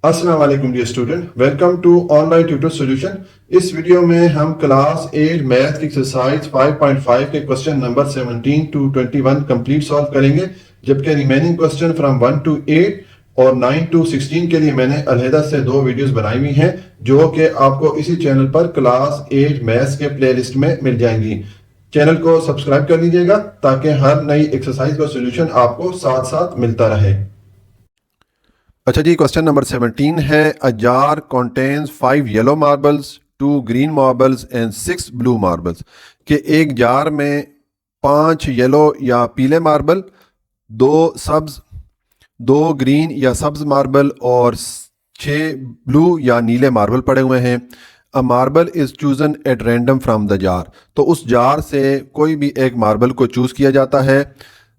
अस्सलाम वालेकुम dear student, welcome to online tutor solution. इस वीडियो में हम क्लास 8 मैथ की एक्सरसाइज 5.5 के question number 17 to 21 complete solve करेंगे, जबकि रिमेनिंग क्वेश्चन फ्रॉम 1 टू 8 और 9 टू 16 के लिए मैंने अलहदा से 2 वीडियोस बनाई हुई हैं, जो कि आपको इसी चैनल पर क्लास 8 मैथ्स के प्लेलिस्ट में मिल जाएंगी। चैनल को सब्सक्राइब कर लीजिएगा ताकि हर नई एक्सरसाइज का सोल्यूशन आपको साथ साथ मिलता रहे। अच्छा जी, क्वेश्चन नंबर 17 है, a jar contains 5 yellow marbles, 2 green marbles and 6 blue marbles. कि एक जार में 5 येलो या पीले मार्बल, 2 सब्ज, 2 ग्रीन या सब्ज मार्बल और 6 ब्लू या नीले मार्बल पड़े हुए हैं। A marble is chosen at random from the jar. तो उस जार से कोई भी एक मार्बल को चूज किया जाता है।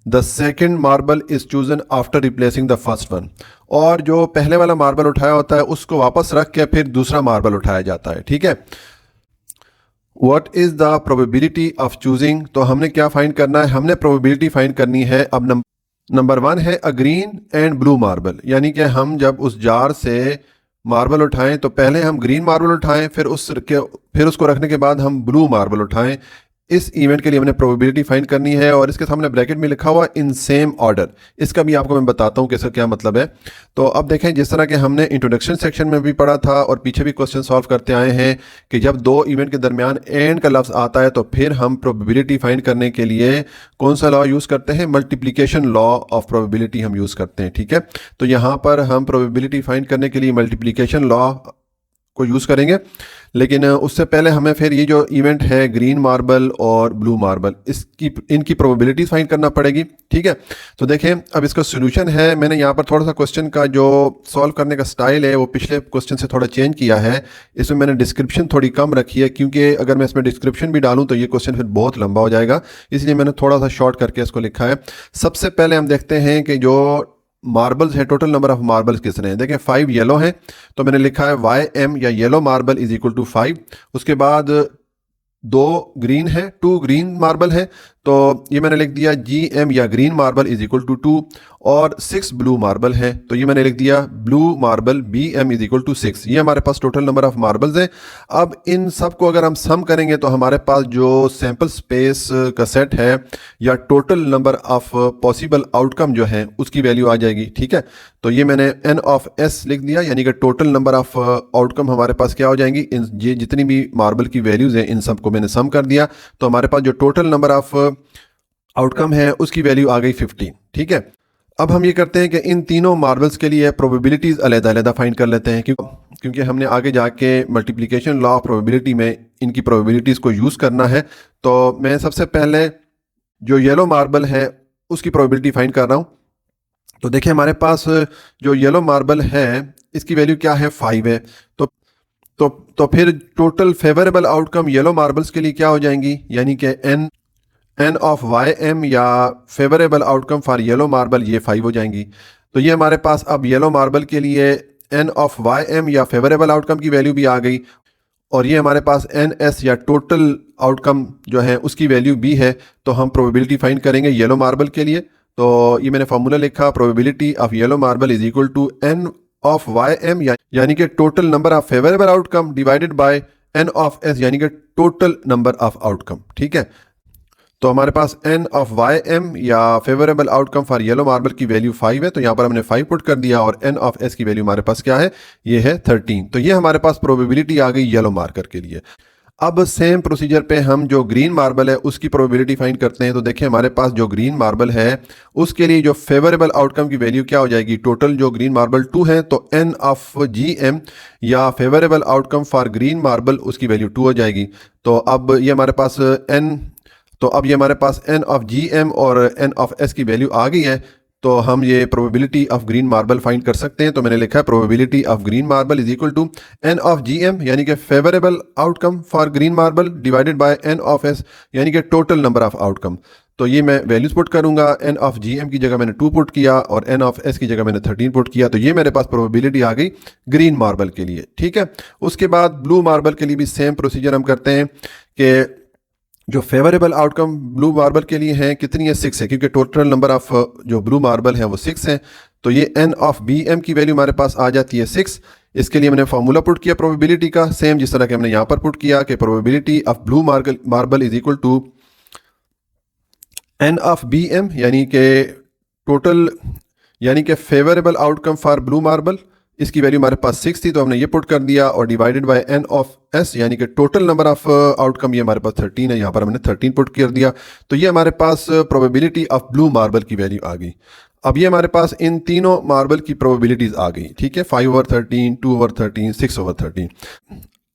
The second marble is chosen after replacing the first one. और जो पहले वाला मार्बल उठाया होता है उसको वापस रख के फिर दूसरा मार्बल उठाया जाता है। ठीक है। What is the probability of choosing. तो हमने क्या फाइंड करना है, हमने प्रोबेबिलिटी फाइंड करनी है। अब नंबर 1 है a green and blue marble, यानी कि हम जब उस जार से मार्बल उठाएं तो पहले हम ग्रीन मार्बल उठाएं, फिर उसको रखने के बाद हम ब्लू मार्बल उठाएं। इस इवेंट के लिए हमने प्रोबेबिलिटी फाइंड करनी है और इसके सामने ब्रैकेट में लिखा हुआ इन सेम ऑर्डर। इसका भी आपको मैं बताता हूँ कि इसका क्या मतलब है। तो अब देखें, जिस तरह के हमने इंट्रोडक्शन सेक्शन में भी पढ़ा था और पीछे भी क्वेश्चन सॉल्व करते आए हैं कि जब 2 इवेंट के दरमियान एंड का लफ्ज़ आता है तो फिर हम प्रोबेबिलिटी फाइंड करने के लिए कौन सा लॉ यूज़ करते हैं, मल्टीप्लिकेशन लॉ ऑफ प्रोबेबिलिटी हम यूज़ करते हैं। ठीक है। तो यहाँ पर हम प्रोबेबिलिटी फाइंड करने के लिए मल्टीप्लिकेशन लॉ को यूज़ करेंगे, लेकिन उससे पहले हमें फिर ये जो इवेंट है ग्रीन मार्बल और ब्लू मार्बल, इनकी प्रोबेबिलिटीज फाइंड करना पड़ेगी। ठीक है। तो देखें, अब इसका सॉल्यूशन है, मैंने यहाँ पर थोड़ा सा क्वेश्चन का जो सॉल्व करने का स्टाइल है वो पिछले क्वेश्चन से थोड़ा चेंज किया है। इसमें मैंने डिस्क्रिप्शन थोड़ी कम रखी है, क्योंकि अगर मैं इसमें डिस्क्रिप्शन भी डालूँ तो ये क्वेश्चन फिर बहुत लंबा हो जाएगा, इसलिए मैंने थोड़ा सा शॉर्ट करके इसको लिखा है। सबसे पहले हम देखते हैं कि जो मार्बल्स है, टोटल नंबर ऑफ मार्बल्स कितने हैं। देखें 5 येलो हैं, तो मैंने लिखा है YM या yellow marble is equal to 5। उसके बाद 2 ग्रीन है, 2 ग्रीन मार्बल है, तो ये मैंने लिख दिया GM या green marble is equal to 2। और 6 ब्लू मार्बल है, तो ये मैंने लिख दिया blue marble BM is equal to 6। ये हमारे पास टोटल नंबर ऑफ मार्बल्स हैं। अब इन सब को अगर हम सम करेंगे तो हमारे पास जो सैम्पल स्पेस का सेट है या total number of possible outcome जो है उसकी वैल्यू आ जाएगी। ठीक है। तो ये मैंने N ऑफ S लिख दिया, यानी कि टोटल नंबर ऑफ आउटकम हमारे पास क्या हो जाएंगी, ये जितनी भी मार्बल की वैल्यूज़ हैं इन सब को मैंने सम कर दिया, तो हमारे पास जो टोटल नंबर ऑफ आउटकम है उसकी वैल्यू आ गई 15। ठीक है। अब हम ये करते हैं कि इन तीनों मार्बल्स के लिए प्रोबेबिलिटीज़ अलग-अलग फाइंड कर लेते हैं, क्योंकि हमने आगे जाके मल्टीप्लिकेशन लॉ ऑफ प्रोबेबिलिटी में इनकी प्रोबेबिलिटीज़ को यूज़ करना है। तो मैं सबसे पहले जो येलो मार्बल है उसकी प्रोबेबिलिटी फाइंड कर रहा हूँ। तो देखिए, हमारे पास जो येलो मार्बल है इसकी वैल्यू क्या है, 5 है। तो फिर total favourable outcome yellow marbles के लिए क्या हो जाएंगी, यानी कि N ऑफ YM या favourable outcome for yellow marble, ये 5 हो जाएंगी। तो ये हमारे पास अब येलो मार्बल के लिए N ऑफ YM या फेवरेबल आउटकम की वैल्यू भी आ गई, और ये हमारे पास NS या टोटल आउटकम जो है उसकी वैल्यू भी है। तो हम प्रोबेबिलिटी फाइंड करेंगे येलो मार्बल के लिए। तो ये मैंने फार्मूला लिखा, probability of yellow marble is equal to N of YM यानी कि total number of favourable outcome divided by N of S यानी कि टोटल नंबर ऑफ आउटकम। ठीक है। तो हमारे पास N ऑफ YM या favourable outcome for yellow marble की वैल्यू 5 है, तो यहाँ पर हमने 5 पुट कर दिया, और N ऑफ S की वैल्यू हमारे पास क्या है, ये है 13। तो ये हमारे पास प्रोबेबिलिटी आ गई येलो मार्कर के लिए। अब सेम प्रोसीजर पे हम जो ग्रीन मार्बल है उसकी प्रोबेबिलिटी फाइंड करते हैं। तो देखिए, हमारे पास जो ग्रीन मार्बल है उसके लिए जो फेवरेबल आउटकम की वैल्यू क्या हो जाएगी, टोटल जो ग्रीन मार्बल 2 है, तो N ऑफ GM या favourable outcome for green marble उसकी वैल्यू 2 हो जाएगी। तो अब ये हमारे पास N ऑफ GM और N ऑफ S की वैल्यू आ गई है, तो हम ये probability of green marble find कर सकते हैं। तो मैंने लिखा है probability of green marble is equal to N of GM यानी कि favourable outcome for green marble divided by N of S यानी कि टोटल नंबर ऑफ आउटकम। तो ये मैं वैल्यूज पुट करूंगा, N ऑफ GM की जगह मैंने 2 पुट किया और N ऑफ S की जगह मैंने 13 पुट किया। तो ये मेरे पास प्रोबेबिलिटी आ गई ग्रीन मार्बल के लिए। ठीक है। उसके बाद ब्लू मार्बल के लिए भी सेम प्रोसीजर हम करते हैं कि जो फेवरेबल आउटकम ब्लू मार्बल के लिए है कितनी है, 6 है, क्योंकि टोटल नंबर ऑफ जो ब्लू मार्बल है वो 6 है। तो ये n ऑफ बी एम की वैल्यू हमारे पास आ जाती है 6। इसके लिए मैंने फॉर्मूला पुट किया प्रोबेबिलिटी का, सेम जिस तरह के हमने यहाँ पर पुट किया कि probability of blue marble is equal to n of B M, यानी कि टोटल, यानी कि favourable outcome for blue marble, इसकी वैल्यू हमारे पास 6 थी तो हमने ये पुट कर दिया, और divided by n of s, यानी कि टोटल नंबर ऑफ आउटकम ये हमारे पास 13 है, यहाँ पर हमने 13 पुट कर दिया। तो ये हमारे पास प्रोबेबिलिटी ऑफ ब्लू मार्बल की वैल्यू आ गई। अब ये हमारे पास इन तीनों मार्बल की प्रोबेबिलिटीज आ गई, ठीक है, 5/13, 2/13, 6/13।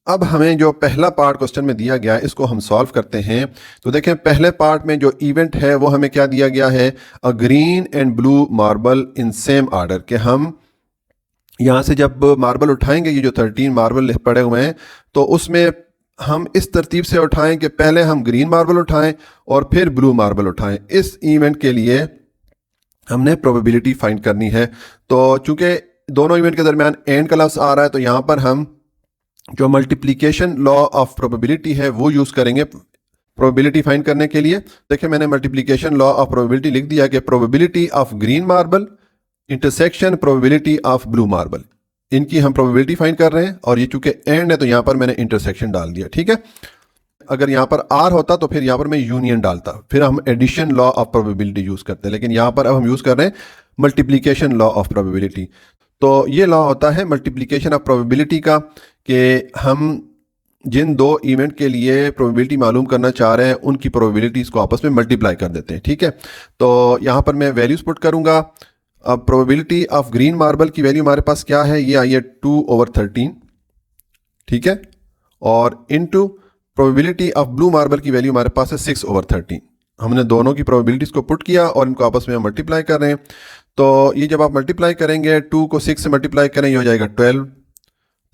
अब हमें जो पहला पार्ट क्वेश्चन में दिया गया है इसको हम सॉल्व करते हैं। तो देखें पहले पार्ट में जो इवेंट है वो हमें क्या दिया गया है, a green and blue marble in same order, के हम यहाँ से जब मार्बल उठाएंगे, ये जो 13 मार्बल पड़े हुए हैं, तो उसमें हम इस तरतीब से उठाएं कि पहले हम ग्रीन मार्बल उठाएं और फिर ब्लू मार्बल उठाएं। इस इवेंट के लिए हमने प्रोबेबिलिटी फाइंड करनी है। तो चूंकि दोनों इवेंट के दरमियान एंड का लफ्ज़ आ रहा है, तो यहाँ पर हम जो मल्टीप्लिकेशन लॉ ऑफ प्रोबेबिलिटी है वो यूज़ करेंगे प्रोबेबिलिटी फाइंड करने के लिए। देखिए मैंने मल्टीप्लिकेशन लॉ ऑफ प्रोबेबिलिटी लिख दिया कि probability of green marble intersection probability of blue marble, इनकी हम प्रोबेबिलिटी फाइंड कर रहे हैं, और ये चूंकि एंड है तो यहाँ पर मैंने इंटरसेक्शन डाल दिया, ठीक है। अगर यहाँ पर आर होता तो फिर यहाँ पर मैं यूनियन डालता, फिर हम addition law of probability use करते हैं, लेकिन यहाँ पर अब हम यूज़ कर रहे हैं मल्टीप्लिकेशन लॉ ऑफ प्रोबेबिलिटी। तो ये लॉ होता है मल्टीप्लिकेशन ऑफ प्रोबेबिलिटी का, कि हम जिन दो इवेंट के लिए प्रोबेबिलिटी मालूम करना चाह रहे हैं उनकी प्रोबेबिलिटीज़ को आपस में मल्टीप्लाई कर देते हैं, ठीक है। तो यहाँ पर मैं वैल्यूज पुट करूँगा। अब प्रोबेबिलिटी ऑफ ग्रीन मार्बल की वैल्यू हमारे पास क्या है, ये आई है 2/13, ठीक है, और into probability of blue marble की वैल्यू हमारे पास है 6/13। हमने दोनों की प्रोबेबिलिटीज़ को पुट किया और इनको आपस में मल्टीप्लाई कर रहे हैं। तो ये जब आप मल्टीप्लाई करेंगे, 2 को 6 से मल्टीप्लाई करें ये हो जाएगा 12,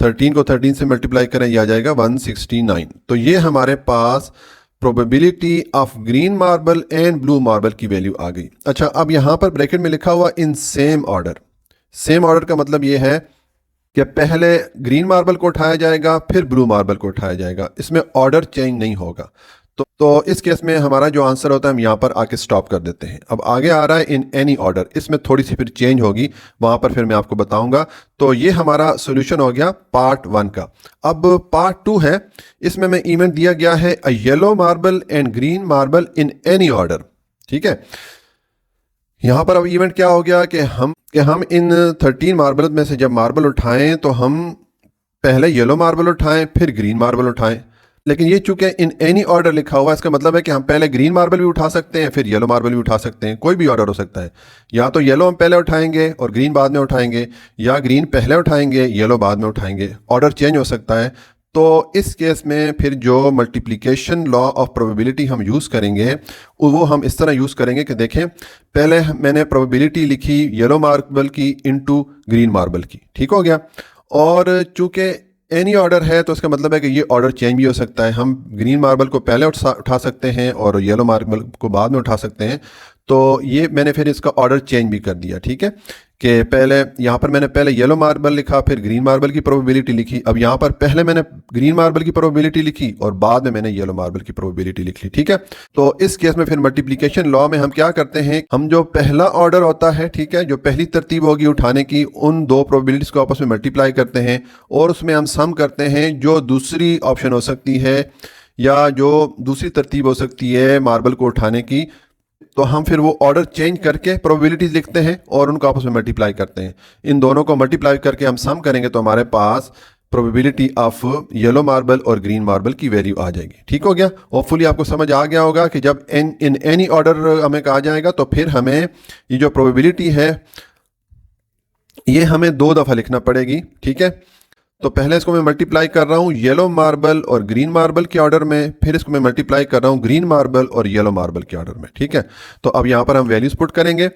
13 को 13 से मल्टीप्लाई करें ये आ जाएगा 169। तो ये हमारे पास probability of green marble and blue marble की वैल्यू आ गई। अच्छा, अब यहाँ पर ब्रैकेट में लिखा हुआ in same order. Same order का मतलब ये है कि पहले ग्रीन मार्बल को उठाया जाएगा फिर ब्लू मार्बल को उठाया जाएगा, इसमें ऑर्डर चेंज नहीं होगा। तो इस केस में हमारा जो आंसर होता है हम यहाँ पर आके स्टॉप कर देते हैं। अब आगे आ रहा है इन एनी ऑर्डर, इसमें थोड़ी सी फिर चेंज होगी, वहाँ पर फिर मैं आपको बताऊंगा। तो ये हमारा सोल्यूशन हो गया पार्ट 1 का। अब पार्ट 2 है, इसमें मैं इवेंट दिया गया है a yellow marble and green marble in any order, ठीक है। यहाँ पर अब इवेंट क्या हो गया कि हम इन 13 मार्बल में से जब मार्बल उठाएं तो हम पहले येलो मार्बल उठाएं फिर ग्रीन मार्बल उठाएं, लेकिन ये चूंकि इन एनी ऑर्डर लिखा हुआ है, इसका मतलब है कि हम पहले ग्रीन मार्बल भी उठा सकते हैं फिर येलो मार्बल भी उठा सकते हैं, कोई भी ऑर्डर हो सकता है। या तो येलो हम पहले उठाएंगे और ग्रीन बाद में उठाएंगे, या ग्रीन पहले उठाएंगे येलो बाद में उठाएंगे, ऑर्डर चेंज हो सकता है। तो इस केस में फिर जो मल्टीप्लिकेशन लॉ ऑफ प्रोबेबिलिटी हम यूज़ करेंगे वो हम इस तरह यूज़ करेंगे कि देखें पहले मैंने प्रोबेबिलिटी लिखी येलो मार्बल की इनटू ग्रीन मार्बल की, ठीक हो गया। और चूंकि एनी ऑर्डर है तो इसका मतलब है कि ये ऑर्डर चेंज भी हो सकता है, हम ग्रीन मार्बल को पहले उठा सकते हैं और येलो मार्बल को बाद में उठा सकते हैं। तो ये मैंने फिर इसका ऑर्डर चेंज भी कर दिया, ठीक है, कि पहले यहाँ पर मैंने पहले येलो मार्बल लिखा फिर ग्रीन मार्बल की प्रोबेबिलिटी लिखी। अब यहाँ पर पहले मैंने ग्रीन मार्बल की प्रोबेबिलिटी लिखी और बाद में मैंने येलो मार्बल की प्रोबेबिलिटी लिख ली, ठीक है। तो इस केस में फिर मल्टीप्लिकेशन लॉ में हम क्या करते हैं, हम जो पहला ऑर्डर होता है, ठीक है, जो पहली तरतीब होगी उठाने की, उन दो प्रोबेबिलिटीज़ को आपस में मल्टीप्लाई करते हैं और उसमें हम सम करते हैं जो दूसरी ऑप्शन हो सकती है या जो दूसरी तरतीब हो सकती है मार्बल को उठाने की। तो हम फिर वो ऑर्डर चेंज करके प्रोबेबिलिटीज लिखते हैं और उनको आपस में मल्टीप्लाई करते हैं। इन दोनों को मल्टीप्लाई करके हम सम करेंगे तो हमारे पास प्रोबेबिलिटी ऑफ येलो मार्बल और ग्रीन मार्बल की वैल्यू आ जाएगी, ठीक हो गया। होपफुली आपको समझ आ गया होगा कि जब इन एनी ऑर्डर हमें कहा जाएगा तो फिर हमें ये जो प्रोबेबिलिटी है ये हमें 2 दफ़ा लिखना पड़ेगी, ठीक है। तो पहले इसको मैं मल्टीप्लाई कर रहा हूँ येलो मार्बल और ग्रीन मार्बल के ऑर्डर में, फिर इसको मैं मल्टीप्लाई कर रहा हूँ ग्रीन मार्बल और येलो मार्बल के ऑर्डर में, ठीक है। तो अब यहाँ पर हम वैल्यूज पुट करेंगे।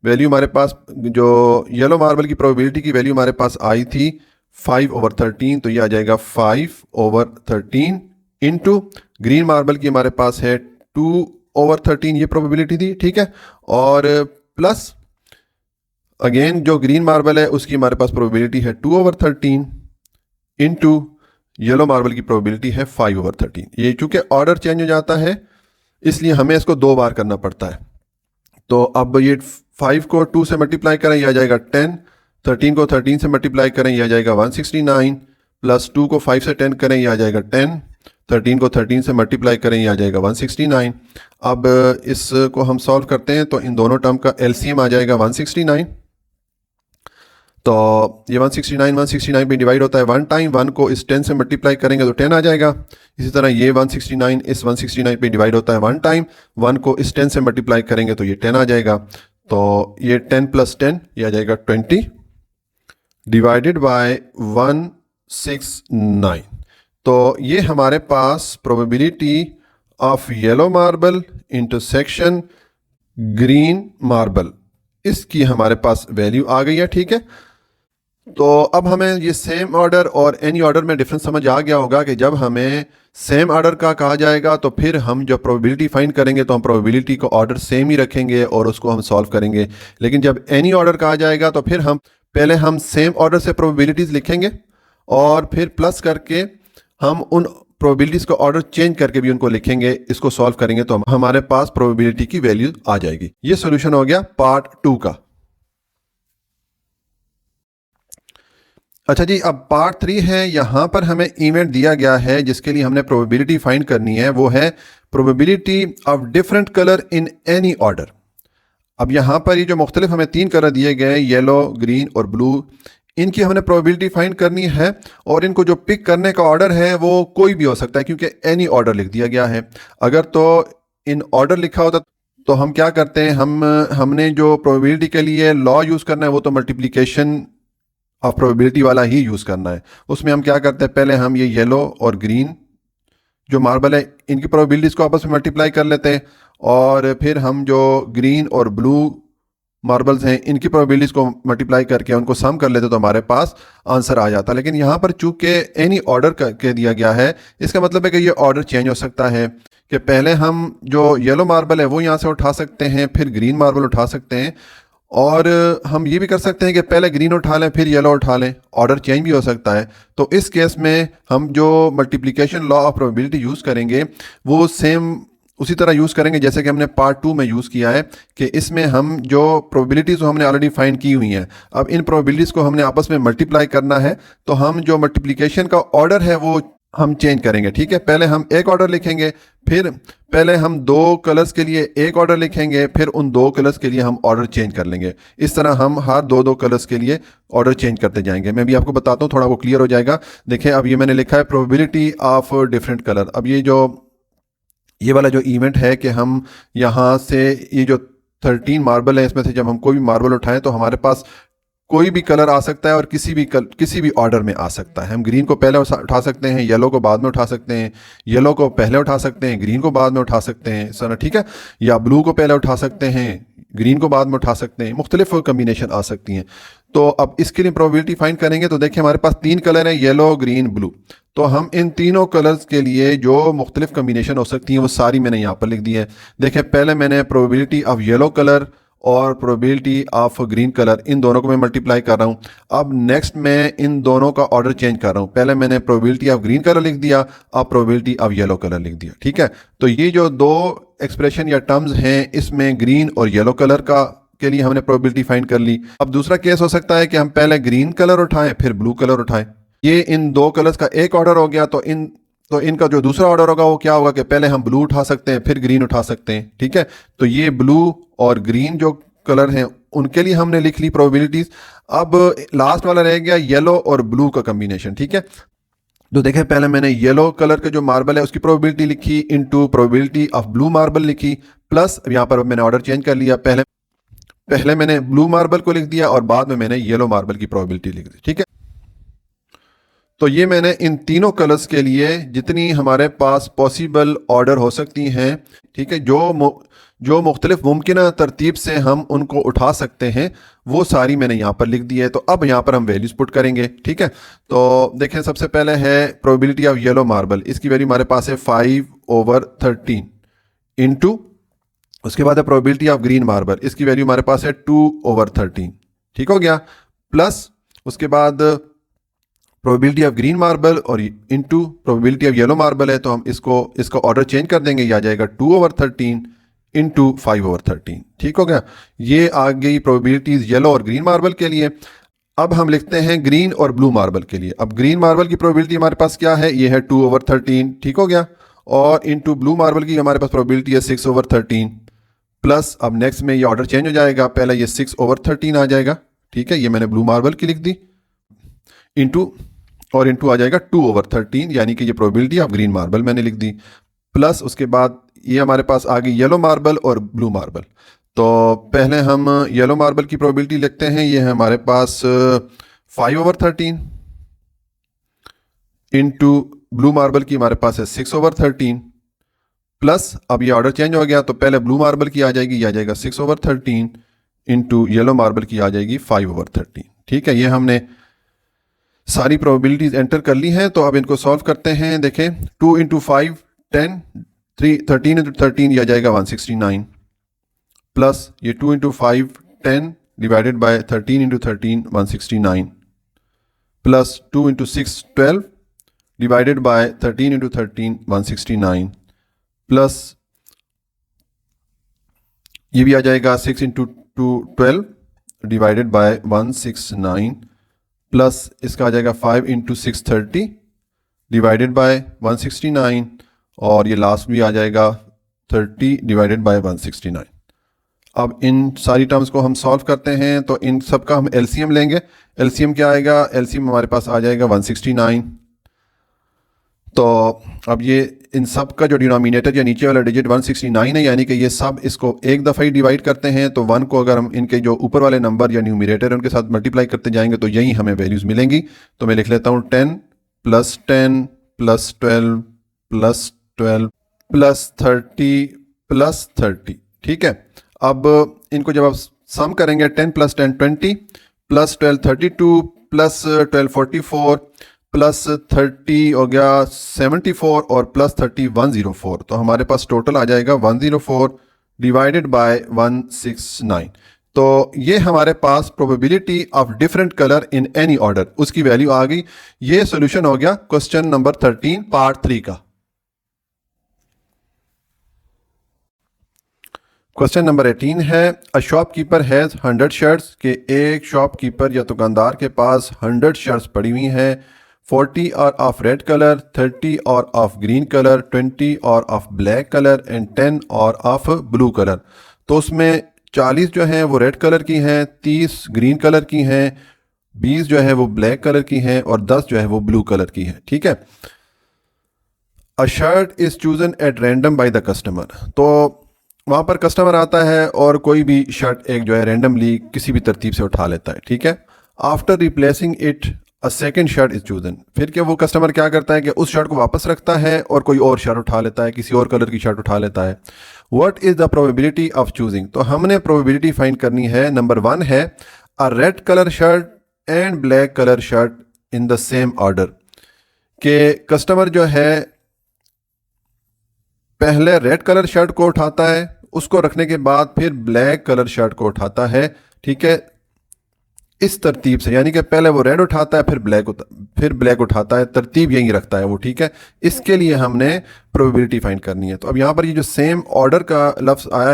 वैल्यू हमारे पास जो येलो मार्बल की प्रोबेबिलिटी की वैल्यू हमारे पास आई थी 5/13, तो ये आ जाएगा 5/13 इंटू ग्रीन मार्बल की हमारे पास है 2/13, ये प्रोबेबिलिटी थी, ठीक है। और प्लस अगेन जो ग्रीन मार्बल है उसकी हमारे पास प्रोबेबिलिटी है 2/13 इंटू येलो मार्बल की प्रोबेबिलिटी है 5/13। ये चूंकि ऑर्डर चेंज हो जाता है इसलिए हमें इसको 2 बार करना पड़ता है। तो अब ये 5 को 2 से मल्टीप्लाई करें, यह आ जाएगा 10। 13 को 13 से मल्टीप्लाई करें, यह आ जाएगा 169। प्लस 2 को 5 से 10 करें, यह आ जाएगा 10। 13 को 13 से मल्टीप्लाई करें, यह आ जाएगा 169। अब इसको हम सॉल्व करते हैं तो इन दोनों टर्म का एलसीएम आ जाएगा 169। तो ये 169 पे डिवाइड होता है 1 टाइम। 1 को इस 10 से मल्टीप्लाई करेंगे तो 10 आ जाएगा। इसी तरह ये 169 इस 169 पे डिवाइड होता है 1 टाइम। 1 को इस 10 से मल्टीप्लाई करेंगे तो ये 10 आ जाएगा। तो ये 10 + 10 ये आ जाएगा 20 डिवाइडेड बाय 169। तो ये हमारे पास probability of yellow marble intersection green marble, इसकी हमारे पास वैल्यू आ गई है। ठीक है, तो अब हमें ये सेम ऑर्डर और एनी ऑर्डर में डिफरेंस समझ आ गया होगा कि जब हमें सेम ऑर्डर का कहा जाएगा तो फिर हम जब प्रोबेबिलिटी फाइंड करेंगे तो हम प्रोबेबिलिटी को ऑर्डर सेम ही रखेंगे और उसको हम सॉल्व करेंगे। लेकिन जब एनी ऑर्डर कहा जाएगा तो फिर हम पहले हम सेम ऑर्डर से प्रोबेबिलिटीज़ लिखेंगे और फिर प्लस करके हम उन प्रोबेबिलिटीज़ को ऑर्डर चेंज करके भी उनको लिखेंगे। इसको सॉल्व करेंगे तो हमारे पास प्रोबेबिलिटी की वैल्यू आ जाएगी। ये सोल्यूशन हो गया पार्ट 2 का। अच्छा जी, अब पार्ट 3 है। यहाँ पर हमें इवेंट दिया गया है जिसके लिए हमने प्रोबेबिलिटी फाइंड करनी है। वो है probability of different colour in any order. अब यहाँ पर ये जो मुख्तलिफ हमें 3 कलर दिए गए, येलो, ग्रीन और ब्लू, इनकी हमने प्रोबेबिलिटी फाइंड करनी है। और इनको जो पिक करने का ऑर्डर है वो कोई भी हो सकता है क्योंकि एनी ऑर्डर लिख दिया गया है। अगर तो इन ऑर्डर लिखा होता तो हम क्या करते हैं, हमने जो प्रोबेबिलिटी के लिए लॉ यूज़ करना है वो तो मल्टीप्लिकेशन ऑफ प्रोबेबिलिटी वाला ही यूज़ करना है। उसमें हम क्या करते हैं, पहले हम ये येलो और ग्रीन जो मार्बल है इनकी प्रोबेबिलिटीज़ को आपस में मल्टीप्लाई कर लेते हैं और फिर हम जो ग्रीन और ब्लू मार्बल्स हैं इनकी प्रोबेबिलिटीज़ को मल्टीप्लाई करके उनको सम कर लेते तो हमारे पास आंसर आ जाता। लेकिन यहाँ पर चूंकि एनी ऑर्डर के दिया गया है, इसका मतलब है कि ये ऑर्डर चेंज हो सकता है कि पहले हम जो येलो मार्बल है वो यहाँ से उठा सकते हैं, फिर ग्रीन मार्बल उठा सकते हैं, और हम ये भी कर सकते हैं कि पहले ग्रीन उठा लें फिर येलो उठा लें। ऑर्डर चेंज भी हो सकता है। तो इस केस में हम जो multiplication law of probability use करेंगे वो सेम उसी तरह यूज़ करेंगे जैसे कि हमने पार्ट 2 में यूज़ किया है कि इसमें हम जो प्रोबेबिलिटीज़ हमने ऑलरेडी फाइंड की हुई हैं, अब इन प्रोबेबिलिटीज़ को हमने आपस में मल्टीप्लाई करना है। तो हम जो मल्टीप्लिकेशन का ऑर्डर है वो हम चेंज करेंगे। ठीक है, पहले हम एक ऑर्डर लिखेंगे, फिर पहले हम 2 कलर्स के लिए एक ऑर्डर लिखेंगे, फिर उन 2 कलर्स के लिए हम ऑर्डर चेंज कर लेंगे। इस तरह हम हर 2 कलर्स के लिए ऑर्डर चेंज करते जाएंगे। मैं भी आपको बताता हूँ, थोड़ा वो क्लियर हो जाएगा। देखिए, अब ये मैंने लिखा है प्रोबेबिलिटी ऑफ डिफरेंट कलर। अब ये वाला जो इवेंट है कि हम यहाँ से ये जो 13 मार्बल है इसमें से जब हम कोई भी मार्बल उठाएं तो हमारे पास कोई भी कलर आ सकता है और किसी भी ऑर्डर में आ सकता है। हम ग्रीन को पहले उठा सकते हैं, येलो को बाद में उठा सकते हैं, येलो को पहले उठा सकते हैं, ग्रीन को बाद में उठा सकते हैं, सर ठीक है, या ब्लू को पहले उठा सकते हैं, ग्रीन को बाद में उठा सकते हैं। मुख्तलिफ कम्बिनेशन आ सकती हैं। तो अब इसके लिए प्रोबेबिलिटी फाइंड करेंगे तो देखिए हमारे पास 3 कलर हैं, येलो, ग्रीन, ब्लू। तो हम इन तीनों कलर्स के लिए जो मुख्तलिफ कम्बिनेशन हो सकती हैं वो सारी मैंने यहाँ पर लिख दी है। देखिए, पहले मैंने प्रोबेबिलिटी ऑफ येलो कलर और प्रोबेबिलिटी ऑफ ग्रीन कलर, इन दोनों को मैं मल्टीप्लाई कर रहा हूँ। अब नेक्स्ट मैं इन दोनों का ऑर्डर चेंज कर रहा हूँ। पहले मैंने प्रोबेबिलिटी ऑफ ग्रीन कलर लिख दिया, अब प्रोबेबिलिटी ऑफ येलो कलर लिख दिया। ठीक है, तो ये जो 2 एक्सप्रेशन या टर्म्स हैं इसमें ग्रीन और येलो कलर के लिए हमने प्रोबेबिलिटी फाइंड कर ली। अब दूसरा केस हो सकता है कि हम पहले ग्रीन कलर उठाएं फिर ब्लू कलर उठाएं। ये इन 2 कलर्स का एक ऑर्डर हो गया। तो इनका जो दूसरा ऑर्डर होगा वो क्या होगा कि पहले हम ब्लू उठा सकते हैं फिर ग्रीन उठा सकते हैं। ठीक है, तो ये ब्लू और ग्रीन जो कलर हैं उनके लिए हमने लिख ली प्रोबेबिलिटीज। अब लास्ट वाला रह गया येलो और ब्लू का कॉम्बिनेशन। ठीक है, तो देखें पहले मैंने येलो कलर का जो मार्बल है उसकी प्रोबेबिलिटी लिखी into probability of blue marble लिखी, प्लस यहाँ पर मैंने ऑर्डर चेंज कर लिया। पहले मैंने ब्लू मार्बल को लिख दिया और बाद में मैंने येलो मार्बल की प्रोबेबिलिटी लिख दी। ठीक है, तो ये मैंने इन तीनों कलर्स के लिए जितनी हमारे पास पॉसिबल ऑर्डर हो सकती हैं, ठीक है, जो मुख्तलिफ मुमकिन तरतीब से हम उनको उठा सकते हैं वो सारी मैंने यहाँ पर लिख दी है। तो अब यहाँ पर हम वैल्यूज़ पुट करेंगे। ठीक है, तो देखें सबसे पहले है प्रोबेबिलिटी ऑफ येलो मार्बल, इसकी वैल्यू हमारे पास है 5/13 इंटू, उसके बाद है प्रोबेबिलिटी ऑफ ग्रीन मार्बल, इसकी वैल्यू हमारे पास है 2/13। ठीक हो गया, प्लस उसके बाद प्रोबेबिलिटी ऑफ ग्रीन मार्बल और into probability of yellow marble है, तो हम इसका ऑर्डर चेंज कर देंगे, ये आ जाएगा 2/13 इंटू 5/13। ठीक हो गया। ये आ गई प्रोबेबिलिटीज येलो और ग्रीन मार्बल के लिए। अब हम लिखते हैं ग्रीन और ब्लू मार्बल के लिए। अब ग्रीन मार्बल की प्रोबेबिलिटी हमारे पास क्या है, ये है 2/13। ठीक हो गया। और इनटू ब्लू मार्बल की हमारे पास प्रोबेबिलिटी है 6/13 प्लस, अब नेक्स्ट में ये ऑर्डर चेंज हो जाएगा, पहले ये 6/13 आ जाएगा। ठीक है, ये मैंने ब्लू मार्बल की लिख दी, इंटू आ जाएगा 2/13, यानी कि ये प्रोबेबिलिटी ऑफ ग्रीन मार्बल मैंने लिख दी, प्लस उसके बाद ये हमारे पास आ गई येलो मार्बल और ब्लू मार्बल। तो पहले हम येलो मार्बल की प्रोबेबिलिटी लिखते हैं, ये है हमारे पास 5/13 इंटू ब्लू मार्बल की हमारे पास है 6/13 प्लस, अब ये ऑर्डर चेंज हो गया, तो पहले ब्लू मार्बल की आ जाएगी, ये आ जाएगा 6/13 इंटू येलो मार्बल की आ जाएगी 5/13। ठीक है, ये हमने सारी प्रोबेबिलिटीज एंटर कर ली हैं। तो अब इनको सॉल्व करते हैं। देखें, 2 इंटू 5 10, 13 इंटू 13 ये आ जाएगा 169 प्लस ये 2 into 5 10 divided by 13 into 13 169 plus 2 into 6 12 divided by 13 into 13 169 plus ये भी आ जाएगा 6 इंटू 12 डिवाइडेड बाय 169 प्लस इसका आ जाएगा 5 इंटू 6 30 डिवाइडेड बाय 169 और ये लास्ट भी आ जाएगा 30 डिवाइडेड बाय 169। अब इन सारी टर्म्स को हम सॉल्व करते हैं, तो इन सब का हम एलसीएम लेंगे। एलसीएम क्या आएगा, एलसीएम हमारे पास आ जाएगा 169। तो अब ये इन सब का जो डिनोमिनेटर या नीचे वाला डिजिट 169 है, यानी कि ये सब इसको एक दफ़ा ही डिवाइड करते हैं, तो 1 को अगर हम इनके जो ऊपर वाले नंबर या न्यूमरेटर उनके साथ मल्टीप्लाई करते जाएंगे तो यही हमें वैल्यूज़ मिलेंगी। तो मैं लिख लेता हूँ 10 plus 10 plus 12 plus 12 plus 30 plus 30। ठीक है, अब इनको जब आप सम करेंगे 10 प्लस 10 20 प्लस 12 32 प्लस 12 44 प्लस 30 हो गया 74 और प्लस 30 104, तो हमारे पास टोटल आ जाएगा 104 डिवाइडेड बाय 169। तो ये हमारे पास probability of different colour in any order, उसकी वैल्यू आ गई। ये सॉल्यूशन हो गया क्वेश्चन नंबर 13 पार्ट 3 का। क्वेश्चन नंबर 18 है, अ शॉपकीपर हैज़ 100 शर्ट्स, के एक शॉपकीपर या दुकानदार के पास 100 शर्ट्स पड़ी हुई हैं। 40 are of red colour, 30 are of green colour, 20 are of black colour and 10 are of blue colour. तो उसमें 40 जो हैं वो रेड कलर की हैं, 30 ग्रीन कलर की हैं, 20 जो है वो ब्लैक कलर की हैं और 10 जो है वो ब्लू कलर की हैं। ठीक है, a shirt is chosen at random by the customer, तो वहाँ पर कस्टमर आता है और कोई भी शर्ट एक जो है रैंडमली किसी भी तरतीब से उठा लेता है। ठीक है, after replacing it a second shirt is chosen, फिर क्या वो कस्टमर क्या करता है कि उस शर्ट को वापस रखता है और कोई और शर्ट उठा लेता है, किसी और कलर की शर्ट उठा लेता है। What is the probability of choosing, तो हमने प्रोबेबिलिटी फाइंड करनी है। नंबर 1 है a red colour shirt and black colour shirt in the same order, के कस्टमर जो है पहले रेड कलर शर्ट को उठाता है, उसको रखने के बाद फिर ब्लैक कलर शर्ट को उठाता है। ठीक है, इस तरतीब से, यानी कि पहले वो रेड उठाता है फिर ब्लैक उठाता है, तरतीब यही रखता है वो। ठीक है, इसके लिए हमने प्रोबेबिलिटी फाइंड करनी है। तो अब यहाँ पर ये जो सेम ऑर्डर का लफ्ज़ आया,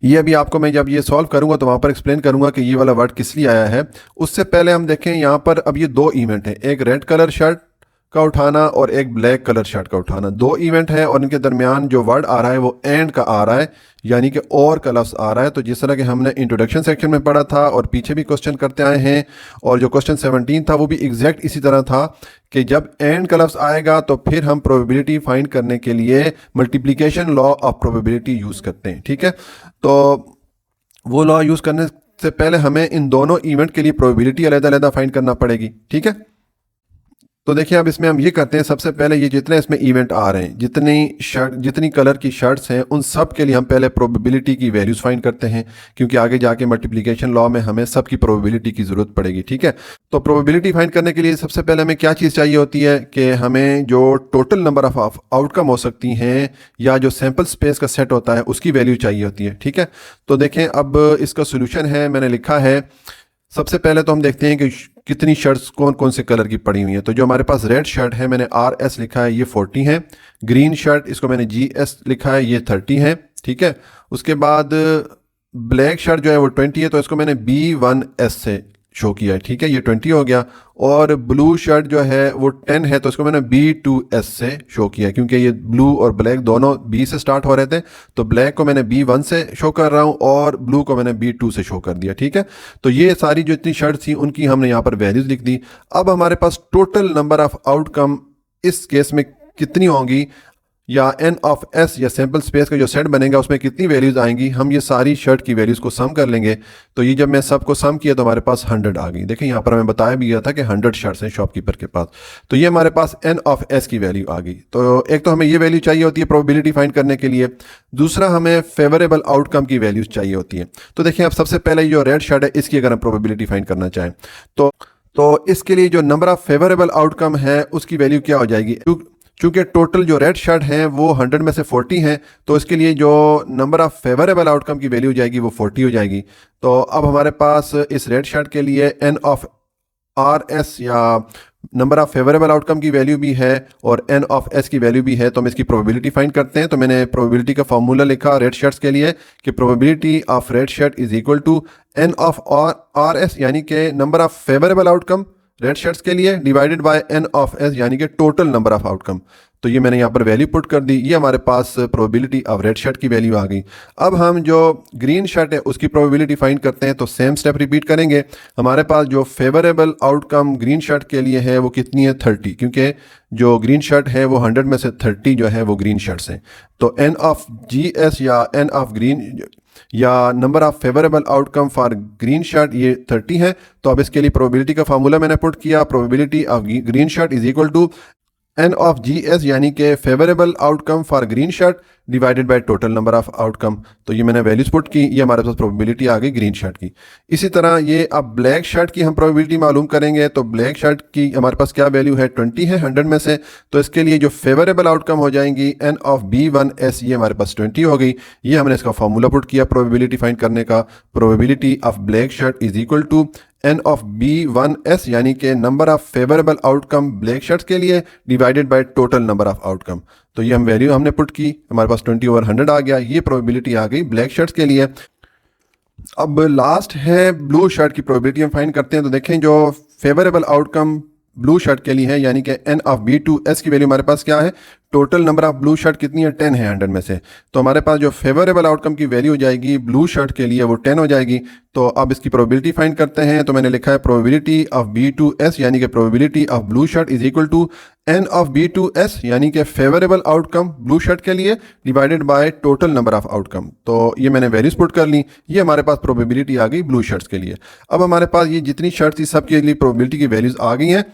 ये अभी आपको मैं जब ये सॉल्व करूंगा तो वहाँ पर एक्सप्लेन करूंगा कि ये वाला वर्ड किस लिए आया है। उससे पहले हम देखें यहाँ पर, अब ये 2 इवेंट हैं, एक रेड कलर शर्ट का उठाना और एक ब्लैक कलर शर्ट का उठाना, 2 इवेंट है और इनके दरमियान जो वर्ड आ रहा है वो एंड का आ रहा है, यानी कि और का लफ्ज़ आ रहा है। तो जिस तरह के हमने इंट्रोडक्शन सेक्शन में पढ़ा था और पीछे भी क्वेश्चन करते आए हैं, और जो क्वेश्चन 17 था वो भी एग्जैक्ट इसी तरह था कि जब एंड का लफ्ज़ आएगा तो फिर हम प्रोबेबिलिटी फाइंड करने के लिए multiplication law of probability use करते हैं। ठीक है, तो वो लॉ यूज़ करने से पहले हमें इन दोनों इवेंट के लिए प्रोबेबिलिटी अलग-अलग फाइंड करना पड़ेगी। ठीक है, तो देखिए अब इसमें हम ये करते हैं, सबसे पहले ये जितने इसमें इवेंट आ रहे हैं, जितनी कलर की शर्ट्स हैं, उन सब के लिए हम पहले प्रोबेबिलिटी की वैल्यूज़ फाइंड करते हैं, क्योंकि आगे जाके मल्टीप्लिकेशन लॉ में हमें सब की प्रोबेबिलिटी की ज़रूरत पड़ेगी। ठीक है, तो प्रोबेबिलिटी फाइंड करने के लिए सबसे पहले हमें क्या चीज़ चाहिए होती है कि हमें जो टोटल नंबर ऑफ आउटकम हो सकती हैं या जो सैम्पल स्पेस का सेट होता है उसकी वैल्यू चाहिए होती है। ठीक है, तो देखें अब इसका सोल्यूशन है, मैंने लिखा है सबसे पहले तो हम देखते हैं कि कितनी शर्ट्स कौन कौन से कलर की पड़ी हुई हैं। तो जो हमारे पास रेड शर्ट है, मैंने RS लिखा है, ये 40 है। ग्रीन शर्ट, इसको मैंने GS लिखा है, ये 30 है। ठीक है। उसके बाद ब्लैक शर्ट जो है वो 20 है, तो इसको मैंने B1S से शो किया है। ठीक है, ये 20 हो गया। और ब्लू शर्ट जो है वो 10 है, तो इसको मैंने B2S से शो किया है, क्योंकि ये ब्लू और ब्लैक दोनों B से स्टार्ट हो रहे थे। तो ब्लैक को मैंने B1 से शो कर रहा हूँ और ब्लू को मैंने B2 से शो कर दिया। ठीक है, तो ये सारी जो इतनी शर्ट थी उनकी हमने यहाँ पर वैल्यूज लिख दी। अब हमारे पास टोटल नंबर ऑफ आउटकम इस केस में कितनी होंगी, या N(s) या सैंपल स्पेस का जो सेट बनेगा उसमें कितनी वैल्यूज आएंगी, हम ये सारी शर्ट की वैल्यूज को सम कर लेंगे। तो ये जब मैं सबको सम किया तो हमारे पास 100 आ गई। देखिए यहाँ पर हमें बताया भी गया था कि 100 शर्ट्स हैं शॉपकीपर के पास। तो ये हमारे पास N(s) की वैल्यू आ गई। तो एक तो हमें ये वैल्यू चाहिए होती है प्रोबेबिलिटी फाइंड करने के लिए, दूसरा हमें फेवरेबल आउटकम की वैल्यूज चाहिए होती है। तो देखिए अब सबसे पहले जो रेड शर्ट है इसकी अगर हम प्रोबेबिलिटी फाइंड करना चाहें तो इसके लिए जो नंबर ऑफ फेवरेबल आउटकम है उसकी वैल्यू क्या हो जाएगी। चूंकि टोटल जो रेड शर्ट हैं वो 100 में से 40 हैं, तो इसके लिए जो नंबर ऑफ फेवरेबल आउटकम की वैल्यू हो जाएगी वो 40 हो जाएगी। तो अब हमारे पास इस रेड शर्ट के लिए N(s) या नंबर ऑफ फेवरेबल आउटकम की वैल्यू भी है और N(s) की वैल्यू भी है। तो हम इसकी प्रोबेबिलिटी फाइंड करते हैं। तो मैंने प्रोबेबिलिटी का फार्मूला लिखा रेड शर्ट्स के लिए कि probability of red shirt is equal to N(r)s यानी कि number of favourable outcome red shirts के लिए डिवाइडेड बाय N(s) यानी कि टोटल नंबर ऑफ आउटकम। तो ये मैंने यहाँ पर वैल्यू पुट कर दी, ये हमारे पास प्रोबेबिलिटी ऑफ रेड शर्ट की वैल्यू आ गई। अब हम जो ग्रीन शर्ट है उसकी प्रोबेबिलिटी फाइंड करते हैं। तो सेम स्टेप रिपीट करेंगे। हमारे पास जो फेवरेबल आउटकम ग्रीन शर्ट के लिए है वो कितनी है, 30, क्योंकि जो ग्रीन शर्ट है वो 100 में से 30 जो है वो ग्रीन शर्ट्स हैं। तो N(GS) या N ऑफ ग्रीन या number of favourable outcome for green shirt ये 30 है। तो अब इसके लिए प्रोबेबिलिटी का फार्मूला मैंने पुट किया, probability of green shirt is equal to N(GS) यानी कि favourable outcome for green shirt divided by total number of outcome. तो ये मैंने वैल्यूज पुट की, ये हमारे पास प्रोबेबिलिटी आ गई ग्रीन शर्ट की। इसी तरह ये अब ब्लैक शर्ट की हम प्रोबेबिलिटी मालूम करेंगे। तो ब्लैक शर्ट की हमारे पास क्या वैल्यू है, 20 है 100 में से। तो इसके लिए जो फेवरेबल आउटकम हो जाएंगी N(B1S) ये हमारे पास 20 हो गई। ये हमने इसका फॉर्मूला पुट किया प्रोबेबिलिटी फाइंड करने का। Probability of black shirt is equal to N(B1S) यानी कि number of favourable outcome black shirts के लिए divided by total number of outcome. तो ये हम वैल्यू हमने पुट की, हमारे पास 20/100 आ गया। ये प्रोबेबिलिटी आ गई ब्लैक शर्ट्स के लिए। अब लास्ट है ब्लू शर्ट की प्रोबेबिलिटी हम फाइंड करते हैं। तो देखें जो फेवरेबल आउटकम ब्लू शर्ट के लिए है यानी कि N(B2S) की वैल्यू हमारे पास क्या है, total number of blue shirt कितनी है, 10 है 100 में से। तो हमारे पास जो फेवरेबल आउटकम की वैल्यू हो जाएगी ब्लू शर्ट के लिए वो 10 हो जाएगी। तो अब इसकी प्रोबेबिलिटी फाइंड करते हैं। तो मैंने लिखा है प्रोबेबिलिटी ऑफ B2S यानी कि probability of blue shirt is equal to N(B2S) यानी कि फेवरेबल आउटकम ब्लू शर्ट के लिए divided by total number of outcome. तो ये मैंने वैल्यूज पुट कर ली, ये हमारे पास प्रोबेबिलिटी आ गई ब्लू शर्ट्स के लिए। अब हमारे पास ये जितनी शर्ट थी सब के लिए प्रोबेबिलिटी की वैल्यूज आ गई हैं।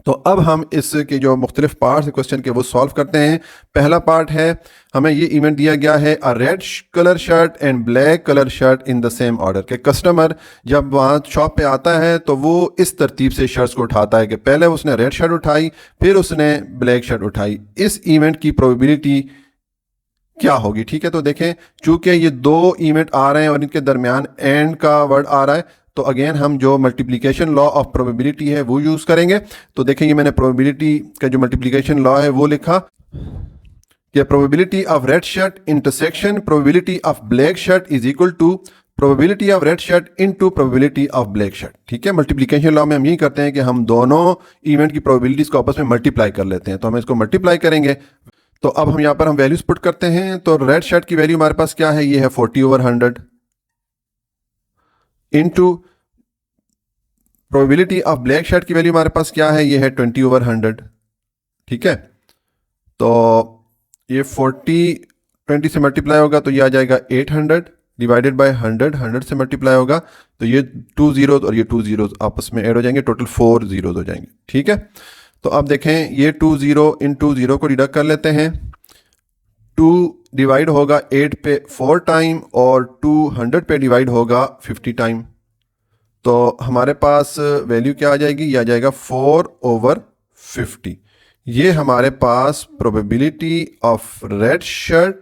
तो अब हम इसके जो मुख्तलिफ पार्ट्स क्वेश्चन के वो सॉल्व करते हैं। पहला पार्ट है, हमें ये इवेंट दिया गया है a red colour shirt and black colour shirt in the same order, के कस्टमर जब वहाँ शॉप पे आता है तो वो इस तरतीब से शर्ट्स को उठाता है कि पहले उसने रेड शर्ट उठाई फिर उसने ब्लैक शर्ट उठाई। इस इवेंट की प्रोबेबिलिटी क्या होगी। ठीक है, तो देखें चूंकि ये दो इवेंट आ रहे हैं और इनके दरमियान एंड का वर्ड आ रहा है, तो अगेन हम जो मल्टीप्लिकेशन लॉ ऑफ प्रोबेबिलिटी है वो यूज करेंगे। तो देखें ये मैंने प्रोबेबिलिटी का जो मल्टीप्लिकेशन लॉ है वो लिखा कि probability of red shirt intersection probability of black shirt is equal to probability of red shirt into probability of black shirt. ठीक है, मल्टीप्लिकेशन लॉ में हम यही करते हैं कि हम दोनों इवेंट की प्रोबेबिलिटीज को आपस में मल्टीप्लाई कर लेते हैं। तो हम इसको मल्टीप्लाई करेंगे। तो अब हम यहाँ पर हम वैल्यूज पुट करते हैं। तो रेड शर्ट की वैल्यू हमारे पास क्या है, ये है 40/100 into probability of black shirt की वैल्यू हमारे पास क्या है, ये है 20/100। ठीक है, तो ये 20 से मल्टीप्लाई होगा तो ये आ जाएगा 800 डिवाइडेड बाय 100 से मल्टीप्लाई होगा तो ये 2 zeros और ये 2 zeros आपस में ऐड हो जाएंगे, टोटल 4 zeros हो जाएंगे। ठीक है, तो अब देखें ये 2 0 इन 2 0 को डिडक्ट कर लेते हैं। 2 डिवाइड होगा 8 पे 4 टाइम और 200 पे डिवाइड होगा 50 टाइम। तो हमारे पास वैल्यू क्या आ जाएगी, ये आ जाएगा 4/50। ये हमारे पास probability of red shirt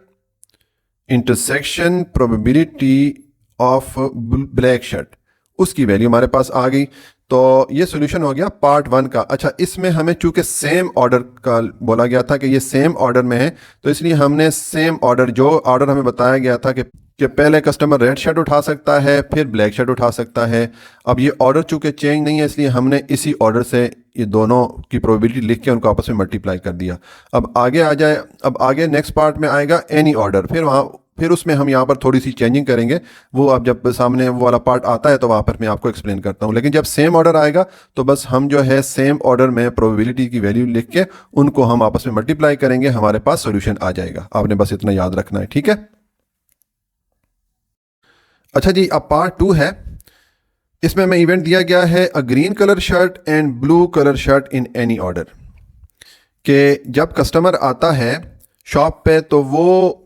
intersection probability of black shirt उसकी वैल्यू हमारे पास आ गई। तो ये सोल्यूशन हो गया पार्ट 1 का। अच्छा, इसमें हमें चूंकि सेम ऑर्डर का बोला गया था कि ये सेम ऑर्डर में है, तो इसलिए हमने सेम ऑर्डर, जो ऑर्डर हमें बताया गया था कि पहले कस्टमर रेड शर्ट उठा सकता है फिर ब्लैक शर्ट उठा सकता है, अब ये ऑर्डर चूंकि चेंज नहीं है इसलिए हमने इसी ऑर्डर से ये दोनों की प्रोबेबिलिटी लिख के उनको आपस में मल्टीप्लाई कर दिया। अब आगे आ जाए, अब आगे नेक्स्ट पार्ट में आएगा एनी ऑर्डर, फिर उसमें हम यहाँ पर थोड़ी सी चेंजिंग करेंगे। वो अब जब सामने वो वाला पार्ट आता है तो वहाँ पर मैं आपको एक्सप्लेन करता हूँ। लेकिन जब सेम ऑर्डर आएगा तो बस हम जो है सेम ऑर्डर में प्रोबेबिलिटी की वैल्यू लिख के उनको हम आपस में मल्टीप्लाई करेंगे, हमारे पास सोल्यूशन आ जाएगा। आपने बस इतना याद रखना है, ठीक है। अच्छा जी, अब पार्ट 2 है। इसमें हमें इवेंट दिया गया है a green colour shirt and blue colour shirt in any order, कि जब कस्टमर आता है शॉप पे तो वो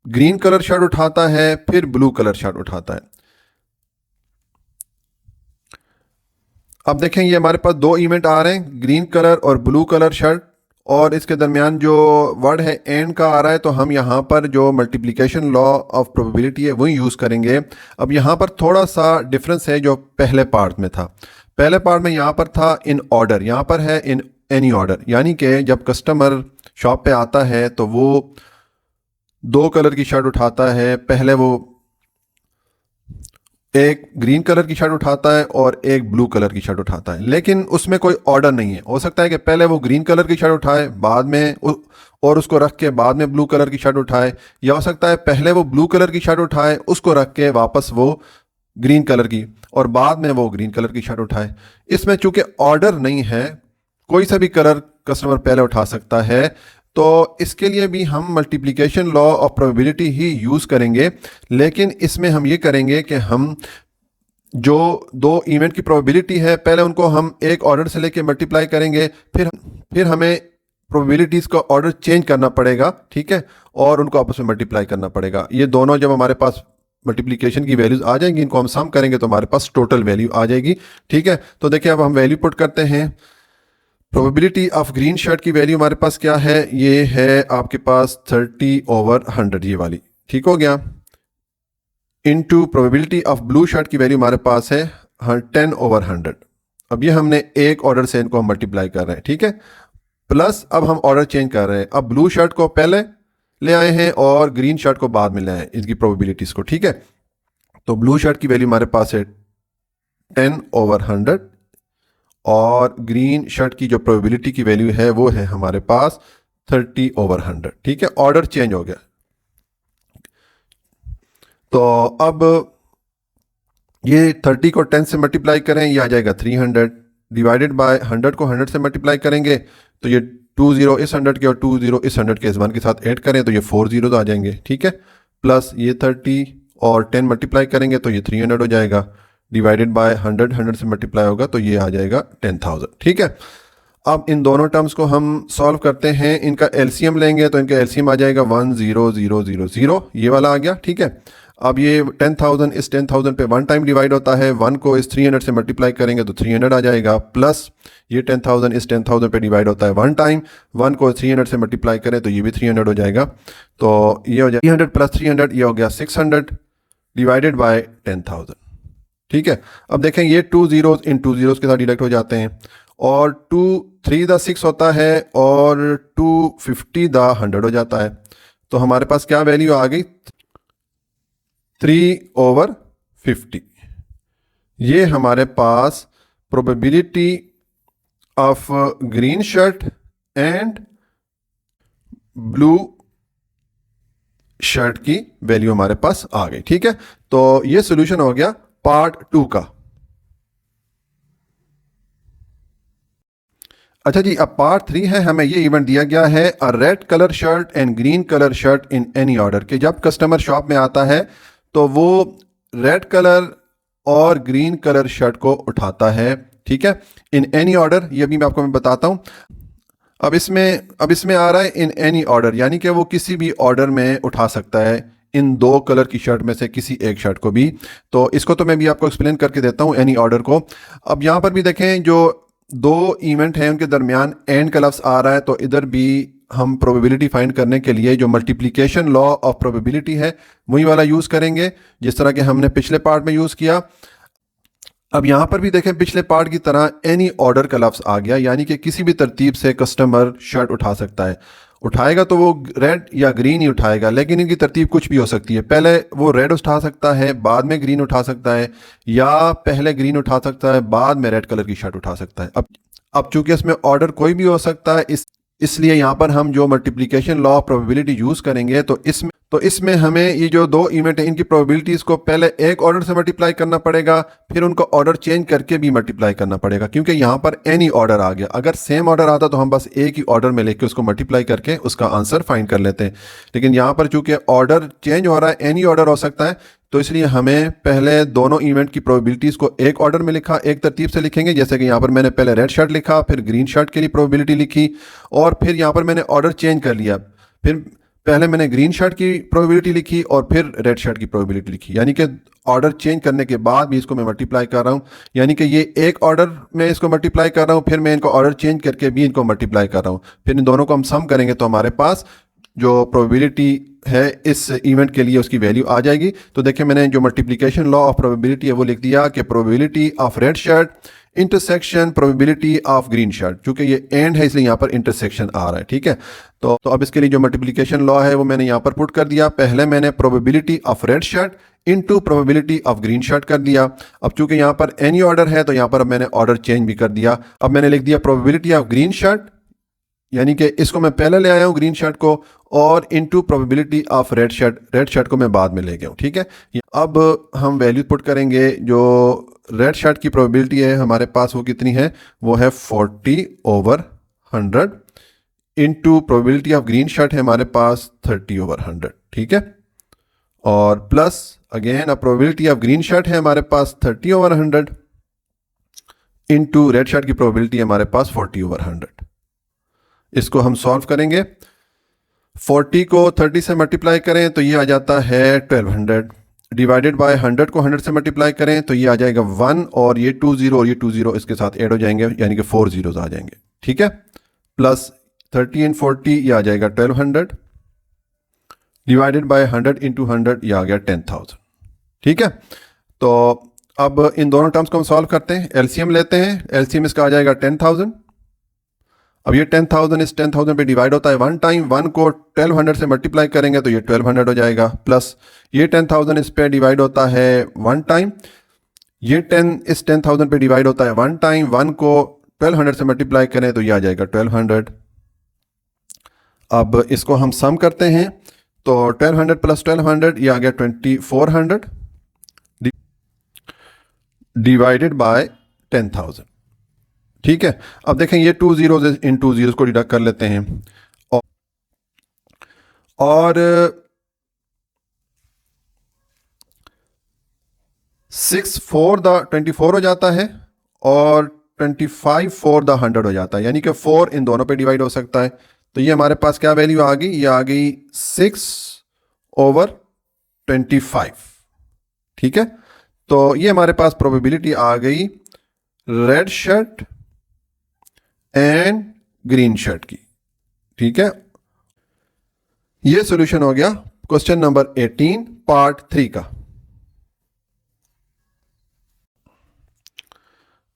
ग्रीन कलर शर्ट उठाता है फिर ब्लू कलर शर्ट उठाता है। अब देखें, ये हमारे पास दो इवेंट आ रहे हैं, ग्रीन कलर और ब्लू कलर शर्ट, और इसके दरमियान जो वर्ड है एंड का आ रहा है, तो हम यहाँ पर जो मल्टीप्लिकेशन लॉ ऑफ प्रोबेबिलिटी है वही यूज़ करेंगे। अब यहाँ पर थोड़ा सा डिफरेंस है जो पहले पार्ट में था। पहले पार्ट में यहाँ पर था इन ऑर्डर, यहाँ पर है इन एनी ऑर्डर, यानी कि जब कस्टमर शॉप पे आता है तो वो दो कलर की शर्ट उठाता है, पहले वो एक ग्रीन कलर की शर्ट उठाता है और एक ब्लू कलर की शर्ट उठाता है, लेकिन उसमें कोई ऑर्डर नहीं है। हो सकता है कि पहले वो ग्रीन कलर की शर्ट उठाए बाद में और उसको रख के बाद में ब्लू कलर की शर्ट उठाए, या हो सकता है पहले वो ब्लू कलर की शर्ट उठाए उसको रख के वापस वो ग्रीन कलर की और बाद में वो ग्रीन कलर की शर्ट उठाए। इसमें चूंकि ऑर्डर नहीं है, कोई सा भी कलर कस्टमर पहले उठा सकता है, तो इसके लिए भी हम multiplication law of probability he use करेंगे। लेकिन इसमें हम ये करेंगे कि हम जो दो इवेंट की प्रोबेबिलिटी है पहले उनको हम एक ऑर्डर से लेके मल्टीप्लाई करेंगे, फिर हमें प्रोबेबिलिटीज़ का ऑर्डर चेंज करना पड़ेगा, ठीक है, और उनको आपस में मल्टीप्लाई करना पड़ेगा। ये दोनों जब हमारे पास मल्टीप्लिकेशन की वैल्यूज आ जाएंगी, इनको हम सम करेंगे तो हमारे पास टोटल वैल्यू आ जाएगी, ठीक है। तो देखिए, अब हम वैल्यू पुट करते हैं। प्रोबेबिलिटी ऑफ ग्रीन शर्ट की वैल्यू हमारे पास क्या है, ये है आपके पास 30/100, ये वाली, ठीक हो गया, into probability of blue shirt की वैल्यू हमारे पास है 10/100। अब ये हमने एक ऑर्डर से इनको हम मल्टीप्लाई कर रहे हैं, ठीक है, प्लस अब हम ऑर्डर चेंज कर रहे हैं। अब ब्लू शर्ट को पहले ले आए हैं और ग्रीन शर्ट को बाद में ले आए इनकी प्रोबेबिलिटीज को, ठीक है। तो ब्लू शर्ट की वैल्यू हमारे पास है 10/100 और ग्रीन शर्ट की जो प्रोबेबिलिटी की वैल्यू है वो है हमारे पास 30/100, ठीक है। ऑर्डर चेंज हो गया। तो अब ये 30 को 10 से मल्टीप्लाई करें, ये आ जाएगा 300, डिवाइडेड बाय 100 को 100 से मल्टीप्लाई करेंगे तो ये 20 इस 100 के और 20 इस 100 के इस 1 के साथ ऐड करें तो ये 40 आ जाएंगे, ठीक है, प्लस ये 30 और 10 मल्टीप्लाई करेंगे तो ये 300 हो जाएगा, डिवाइडेड बाय 100 से मल्टीप्लाई होगा तो ये आ जाएगा 10,000, ठीक है। अब इन दोनों टर्म्स को हम सॉल्व करते हैं, इनका एलसीएम लेंगे तो इनका एलसीएम आ जाएगा 10000, ये वाला आ गया, ठीक है। अब ये 10,000 इस 10,000 पे 1 टाइम डिवाइड होता है, 1 को इस 300 से मल्टीप्लाई करेंगे तो 300 आ जाएगा, प्लस ये 10,000 इस 10,000 पे डिवाइड होता है 1 टाइम, 1 को 300 से मल्टीप्लाई करें तो ये भी 300 हो जाएगा। तो ये हो जाएगा 300 प्लस 300, ये हो गया 600 डिवाइडेड बाय 10,000, ठीक है। अब देखें, ये 2 zeros इन 2 zeros के साथ डिडक्ट हो जाते हैं और 2 3 दा 6 होता है और 2 50 दा 100 हो जाता है। तो हमारे पास क्या वैल्यू आ गई, 3/50। ये हमारे पास probability of green shirt and blue shirt की वैल्यू हमारे पास आ गई, ठीक है। तो ये सॉल्यूशन हो गया पार्ट 2 का। अच्छा जी, अब पार्ट 3 है। हमें ये इवेंट दिया गया है a red colour shirt and green colour shirt in any order, कि जब कस्टमर शॉप में आता है तो वो रेड कलर और ग्रीन कलर शर्ट को उठाता है, ठीक है, इन एनी ऑर्डर। ये भी मैं आपको बताता हूं। अब इसमें आ रहा है इन एनी ऑर्डर, यानी कि वो किसी भी ऑर्डर में उठा सकता है इन दो कलर की शर्ट में से किसी एक शर्ट को भी। तो इसको तो मैं भी आपको एक्सप्लेन करके देता हूँ एनी ऑर्डर को। अब यहाँ पर भी देखें, जो दो इवेंट हैं उनके दरमियान एंड का लफ्ज़ आ रहा है, तो इधर भी हम प्रोबेबिलिटी फाइंड करने के लिए जो मल्टीप्लिकेशन लॉ ऑफ प्रोबेबिलिटी है वही वाला यूज़ करेंगे जिस तरह के हमने पिछले पार्ट में यूज़ किया। अब यहाँ पर भी देखें पिछले पार्ट की तरह एनी ऑर्डर का लफ्ज़ आ गया, यानी कि किसी भी तरतीब से कस्टमर शर्ट उठा सकता है। उठाएगा तो वो रेड या ग्रीन ही उठाएगा, लेकिन इनकी तरतीब कुछ भी हो सकती है। पहले वो रेड उठा सकता है, बाद में ग्रीन उठा सकता है, या पहले ग्रीन उठा सकता है, बाद में रेड कलर की शर्ट उठा सकता है। अब चूंकि इसमें ऑर्डर कोई भी हो सकता है, इसलिए यहाँ पर हम जो multiplication law of probability use करेंगे तो इसमें हमें ये जो दो इवेंट हैं इनकी प्रोबेबिलिटीज़ को पहले एक ऑर्डर से मल्टीप्लाई करना पड़ेगा, फिर उनको ऑर्डर चेंज करके भी मल्टीप्लाई करना पड़ेगा, क्योंकि यहाँ पर एनी ऑर्डर आ गया। अगर सेम ऑर्डर आता तो हम बस एक ही ऑर्डर में लेके उसको मल्टीप्लाई करके उसका आंसर फाइंड कर लेते हैं। लेकिन यहाँ पर चूंकि ऑर्डर चेंज हो रहा है, एनी ऑर्डर हो सकता है, तो इसलिए हमें पहले दोनों इवेंट की प्रोबेबिलिटीज़ को एक ऑर्डर में लिखा, एक तरतीब से लिखेंगे। जैसे कि यहाँ पर मैंने पहले रेड शर्ट लिखा, फिर ग्रीन शर्ट के लिए प्रोबेबिलिटी लिखी, और फिर यहाँ पर मैंने ऑर्डर चेंज कर लिया। फिर पहले मैंने ग्रीन शर्ट की प्रोबेबिलिटी लिखी और फिर रेड शर्ट की प्रोबेबिलिटी लिखी, यानी कि ऑर्डर चेंज करने के बाद भी इसको मैं मल्टीप्लाई कर रहा हूँ। यानी कि ये एक ऑर्डर में इसको मल्टीप्लाई कर रहा हूँ, फिर मैं इनको ऑर्डर चेंज करके भी इनको मल्टीप्लाई कर रहा हूँ। फिर इन दोनों को हम सम करेंगे तो हमारे पास जो प्रोबेबिलिटी है इस इवेंट के लिए उसकी वैल्यू आ जाएगी। तो देखिए मैंने जो मल्टीप्लिकेशन लॉ ऑफ प्रोबेबिलिटी है वो लिख दिया कि probability of red shirt intersection probability of green shirt. चूंकि ये एंड है इसलिए यहाँ पर इंटरसेक्शन आ रहा है, ठीक है। तो अब इसके लिए जो मल्टीप्लिकेशन लॉ है वो मैंने यहाँ पर पुट कर दिया। पहले मैंने probability of red shirt into probability of green shirt कर दिया। अब चूंकि यहाँ पर एनी ऑर्डर है तो यहाँ पर मैंने ऑर्डर चेंज भी कर दिया। अब मैंने लिख दिया प्रोबेबिलिटी ऑफ ग्रीन शर्ट, यानी कि इसको मैं पहले ले आया हूँ ग्रीन शर्ट को, और into probability of red shirt को मैं बाद में ले गया हूँ, ठीक है। अब हम वैल्यू पुट करेंगे। जो रेड शर्ट की प्रोबेबिलिटी है हमारे पास वो कितनी है, वो है 40/100 into probability of green shirt है हमारे पास 30/100, ठीक है। और प्लस अगेन अब प्रोबेबिलिटी ऑफ ग्रीन शर्ट है हमारे पास 30/100 इनटू रेड शर्ट की प्रोबेबिलिटी है हमारे पास 40/100। इसको हम सॉल्व करेंगे। 40 को 30 से मल्टीप्लाई करें तो ये आ जाता है 1200, डिवाइडेड बाय 100 को 100 से मल्टीप्लाई करें तो ये आ जाएगा 1, और ये 20 और ये 20 इसके साथ ऐड हो जाएंगे, यानी कि 4 zeros आ जाएंगे, ठीक है। प्लस 30 and 40 ये आ जाएगा 1200, डिवाइडेड बाय 100 into 100 ये आ गया 10,000, ठीक है। तो अब इन दोनों टर्म्स को हम सॉल्व करते हैं, एलसीएम लेते हैं। एलसीएम इसका आ जाएगा 10,000। अब ये 10,000 इस 10,000 पे डिवाइड होता है 1 टाइम, 1 को 1200 से मल्टीप्लाई करेंगे तो ये 1200 हो जाएगा। प्लस ये 10,000 इस पे डिवाइड होता है 1 टाइम, ये 10 इस 10,000 पे डिवाइड होता है 1 टाइम, 1 को 1200 से मल्टीप्लाई करें तो ये आ जाएगा 1200। अब इसको हम सम करते हैं तो 1200 प्लस 1200 ये आ गया 2400 डिवाइडेड बाय 10,000, ठीक है। अब देखें ये 2 zeros इन 2 zeros को डिडक्ट कर लेते हैं, और 6 for the 24 हो जाता है और 25 for the 100 हो जाता है, यानी कि 4 इन दोनों पे डिवाइड हो सकता है। तो ये हमारे पास क्या वैल्यू आ गई, ये आ गई 6/25, ठीक है। तो ये हमारे पास प्रोबेबिलिटी आ गई red shirt and green shirt की, ठीक है। ये सॉल्यूशन हो गया क्वेश्चन नंबर 18 पार्ट 3 का।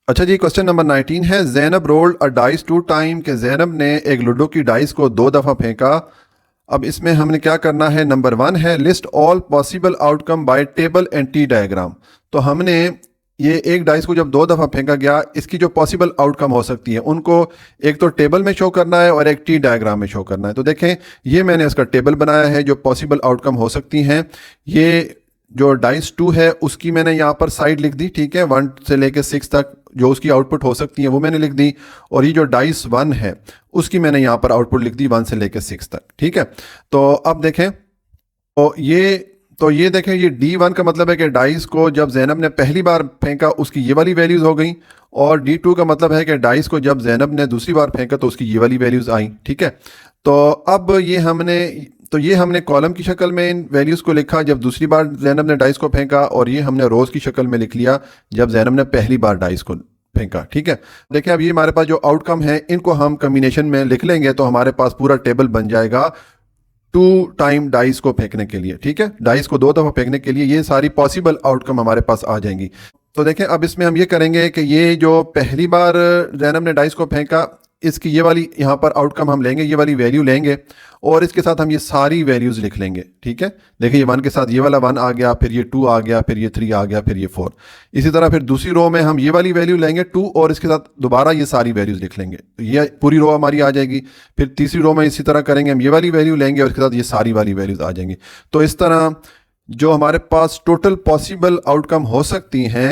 अच्छा जी, क्वेश्चन नंबर 19 है Zainab rolled a dice 2 time, के ज़ैनब ने एक लूडो की डाइस को 2 दफ़ा फेंका। अब इसमें हमने क्या करना है, नंबर 1 है list all possible outcome by table and T diagram. तो हमने ये एक डाइस को जब 2 दफ़ा फेंका गया, इसकी जो पॉसिबल आउटकम हो सकती है उनको एक तो टेबल में शो करना है और एक टी डायग्राम में शो करना है। तो देखें ये मैंने इसका टेबल बनाया है जो पॉसिबल आउटकम हो सकती हैं। ये जो डाइस 2 है उसकी मैंने यहाँ पर साइड लिख दी, ठीक है। 1 से लेकर 6 तक जो उसकी आउटपुट हो सकती है वो मैंने लिख दी, और ये जो डाइस 1 है उसकी मैंने यहाँ पर आउटपुट लिख दी 1 से लेकर 6 तक, ठीक है। तो अब देखें तो ये देखें ये D1 का मतलब है कि डाइस को जब ज़ैनब ने पहली बार फेंका उसकी ये वाली वैल्यूज़ हो गई, और D2 का मतलब है कि डाइस को जब ज़ैनब ने दूसरी बार फेंका तो उसकी ये वाली वैल्यूज़ आई, ठीक है। तो अब ये हमने कॉलम की शक्ल में इन वैल्यूज़ को लिखा जब दूसरी बार ज़ैनब ने डाइस को फेंका, और ये हमने रोज़ की शक्ल में लिख लिया जब ज़ैनब ने पहली बार डाइस को फेंका, ठीक है। देखिए अब ये हमारे पास जो आउटकम है इनको हम कम्बिनेशन में लिख लेंगे तो हमारे पास पूरा टेबल बन जाएगा 2 टाइम डाइस को फेंकने के लिए, ठीक है। डाइस को 2 दफ़ा फेंकने के लिए ये सारी पॉसिबल आउटकम हमारे पास आ जाएंगी। तो देखें अब इसमें हम ये करेंगे कि ये जो पहली बार जैनब ने डाइस को फेंका, इसकी ये वाली यहाँ पर आउटकम हम लेंगे, ये वाली वैल्यू लेंगे और इसके साथ हम ये सारी वैल्यूज लिख लेंगे। ठीक है, देखिए ये 1 के साथ ये वाला 1 आ गया, फिर ये 2 आ गया, फिर ये 3 आ गया, फिर ये 4। इसी तरह फिर दूसरी रो में हम ये वाली वैल्यू लेंगे 2 और इसके साथ दोबारा ये सारी वैल्यूज लिख लेंगे, तो ये पूरी रो हमारी आ जाएगी। फिर तीसरी रो में इसी तरह करेंगे, हम ये वाली वैल्यू लेंगे और इसके साथ ये सारी वाली वैल्यूज आ जाएंगी। तो इस तरह जो हमारे पास टोटल पॉसिबल आउटकम हो सकती हैं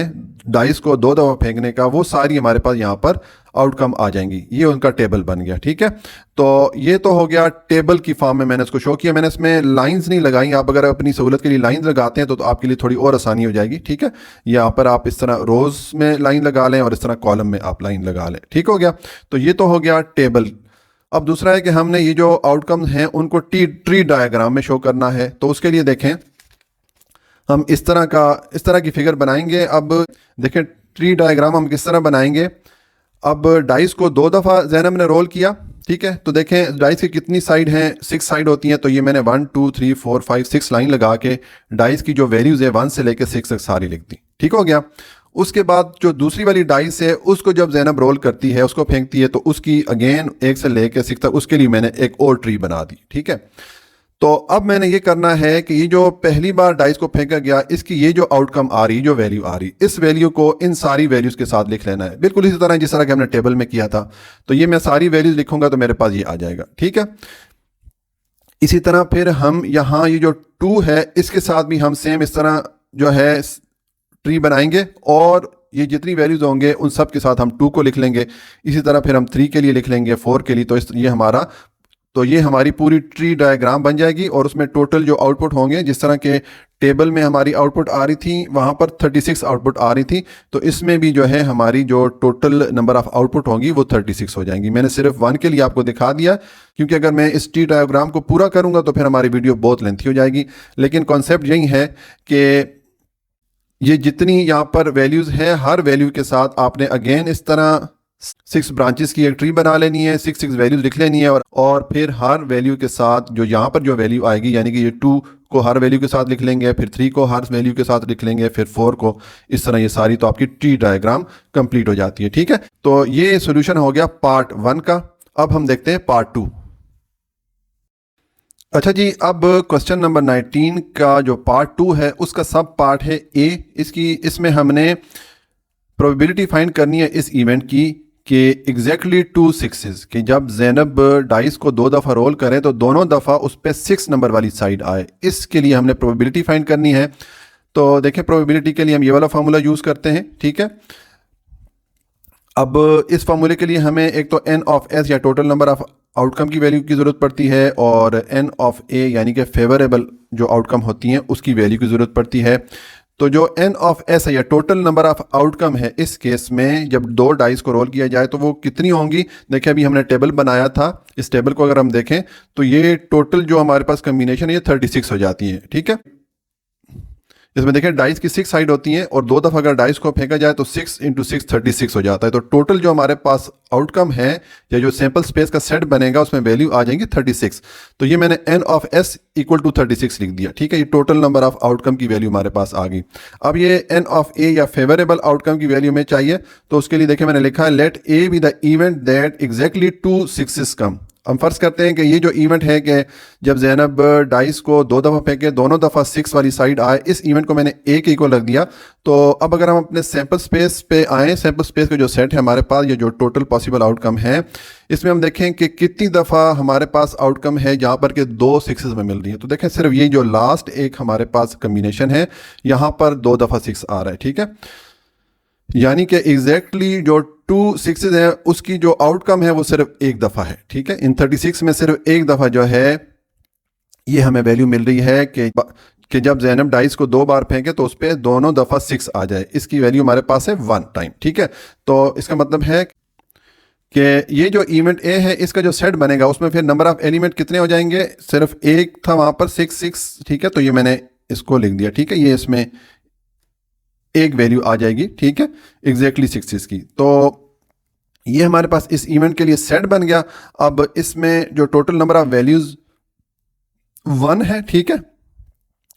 डाइस को 2 दफ़ा फेंकने का, वो सारी हमारे पास यहाँ पर आउटकम आ जाएंगी। ये उनका टेबल बन गया। ठीक है, तो ये तो हो गया टेबल की फॉर्म में मैंने इसको शो किया। मैंने इसमें लाइंस नहीं लगाई, आप अगर अपनी सहूलत के लिए लाइंस लगाते हैं तो आपके लिए थोड़ी और आसानी हो जाएगी। ठीक है, यहाँ पर आप इस तरह रोज में लाइन लगा लें और इस तरह कॉलम में आप लाइन लगा लें। ठीक हो गया, तो ये तो हो गया टेबल। अब दूसरा है कि हमने ये जो आउटकम हैं उनको ट्री डायग्राम में शो करना है। तो उसके लिए देखें हम इस तरह की फिगर बनाएंगे। अब देखें ट्री डायग्राम हम किस तरह बनाएंगे। अब डाइस को 2 दफ़ा ज़ैनब ने रोल किया। ठीक है, तो देखें डाइस की कितनी साइड हैं, 6 साइड होती हैं। तो ये मैंने 1 2 3 4 5 6 लाइन लगा के डाइस की जो वैल्यूज़ है 1 से लेकर 6 तक सारी लिख दी। ठीक हो गया। उसके बाद जो दूसरी वाली डाइस है उसको जब ज़ैनब रोल करती है, उसको फेंकती है, तो उसकी अगेन 1 से लेकर 6 तक उसके लिए मैंने एक और ट्री बना दी। ठीक है, तो अब मैंने ये करना है कि ये जो पहली बार डाइस को फेंका गया, इसकी ये जो आउटकम आ रही, जो वैल्यू आ रही, इस वैल्यू को इन सारी वैल्यूज के साथ लिख लेना है, बिल्कुल इसी तरह जिस तरह कि हमने टेबल में किया था। तो ये मैं सारी वैल्यूज लिखूंगा तो मेरे पास ये आ जाएगा। ठीक है, इसी तरह फिर हम यहाँ ये जो 2 है इसके साथ भी हम सेम इस तरह जो है ट्री बनाएंगे और ये जितनी वैल्यूज होंगे उन सब के साथ हम 2 को लिख लेंगे। इसी तरह फिर हम 3 के लिए लिख लेंगे, 4 के लिए। तो ये हमारी पूरी ट्री डायग्राम बन जाएगी और उसमें टोटल जो आउटपुट होंगे, जिस तरह के टेबल में हमारी आउटपुट आ रही थी वहाँ पर 36 आउटपुट आ रही थी, तो इसमें भी जो है हमारी जो टोटल नंबर ऑफ आउटपुट होंगी वो 36 हो जाएंगी। मैंने सिर्फ 1 के लिए आपको दिखा दिया, क्योंकि अगर मैं इस ट्री डायग्राम को पूरा करूँगा तो फिर हमारी वीडियो बहुत लेंथी हो जाएगी। लेकिन कॉन्सेप्ट यही है कि ये जितनी यहाँ पर वैल्यूज़ हैं, हर वैल्यू के साथ आपने अगेन इस तरह 6 ब्रांचेस की एक ट्री बना लेनी है, 6 वैल्यूज लिख लेनी है और फिर हर वैल्यू के साथ जो यहाँ पर जो वैल्यू आएगी, यानी कि ये 2 को हर वैल्यू के साथ लिख लेंगे, फिर 3 को हर वैल्यू के साथ लिख लेंगे, फिर 4 को, इस तरह ये सारी तो आपकी ट्री डायग्राम कंप्लीट हो जाती है। ठीक है, तो ये सोल्यूशन हो गया पार्ट 1 का। अब हम देखते हैं पार्ट 2। अच्छा जी, अब क्वेश्चन नंबर 19 का जो पार्ट 2 है उसका सब पार्ट है ए। इसमें हमने प्रोबेबिलिटी फाइंड करनी है इस इवेंट की कि एग्जैक्टली 2 6s, कि जब ज़ैनब डाइस को 2 दफ़ा रोल करें तो दोनों दफ़ा उस पर 6 नंबर वाली साइड आए। इसके लिए हमने प्रोबेबिलिटी फाइंड करनी है। तो देखें प्रोबेबिलिटी के लिए हम ये वाला फार्मूला यूज़ करते हैं। ठीक है, अब इस फार्मूले के लिए हमें एक तो n ऑफ s या टोटल नंबर ऑफ आउटकम की वैल्यू की ज़रूरत पड़ती है और n ऑफ a यानी कि फेवरेबल जो आउटकम होती हैं उसकी वैल्यू की ज़रूरत पड़ती है। तो जो n ऑफ s है या टोटल नंबर ऑफ आउटकम है, इस केस में जब 2 डाइस को रोल किया जाए तो वो कितनी होंगी। देखिए अभी हमने टेबल बनाया था, इस टेबल को अगर हम देखें तो ये टोटल जो हमारे पास कम्बिनेशन है ये 36 हो जाती है। ठीक है, इसमें देखें डाइस की 6 साइड होती हैं और 2 दफ़ा अगर डाइस को फेंका जाए तो 6 × 6 36 हो जाता है। तो टोटल जो हमारे पास आउटकम है या जो सैंपल स्पेस का सेट बनेगा उसमें वैल्यू आ जाएंगी 36। तो ये मैंने n of s equal to 36 लिख दिया। ठीक है, ये टोटल नंबर ऑफ आउटकम की वैल्यू हमारे पास आ गई। अब ये n ऑफ a या फेवरेबल आउटकम की वैल्यू में चाहिए, तो उसके लिए देखिए मैंने लिखा है let a be the event that exactly 2 6s come. हम फर्ज करते हैं कि ये जो इवेंट है कि जब ज़ैनब डाइस को 2 दफ़ा फेंके, दोनों दफ़ा 6 वाली साइड आए, इस इवेंट को मैंने a के इक्वल रख दिया। तो अब अगर हम अपने सैंपल स्पेस पे आएँ, सैंपल स्पेस का जो सेट है हमारे पास, ये जो टोटल पॉसिबल आउटकम है, इसमें हम देखें कि कितनी दफ़ा हमारे पास आउटकम है जहाँ पर कि 2 6s में मिल रही है। तो देखें सिर्फ ये जो लास्ट एक हमारे पास कम्बिनेशन है यहाँ पर 2 दफ़ा 6 आ रहा है। ठीक है, यानी कि एग्जैक्टली जो 2 6s है उसकी जो आउटकम है वो सिर्फ एक दफ़ा है। ठीक है, इन 36 में सिर्फ एक दफ़ा जो है ये हमें वैल्यू मिल रही है कि जब ज़ैनब डाइस को 2 बार फेंके तो उस पर दोनों दफ़ा 6 आ जाए। इसकी वैल्यू हमारे पास है 1 टाइम। ठीक है, तो इसका मतलब है कि ये जो इवेंट ए है इसका जो सेट बनेगा उसमें फिर नंबर ऑफ एलिमेंट कितने हो जाएंगे, सिर्फ एक था वहाँ पर 6। ठीक है, तो ये मैंने इसको लिख दिया। ठीक है, ये इसमें एक वैल्यू आ जाएगी। ठीक है, एग्जैक्टली 6 की। तो ये हमारे पास इस इवेंट के लिए सेट बन गया। अब इसमें जो टोटल नंबर ऑफ वैल्यूज 1 है। ठीक है,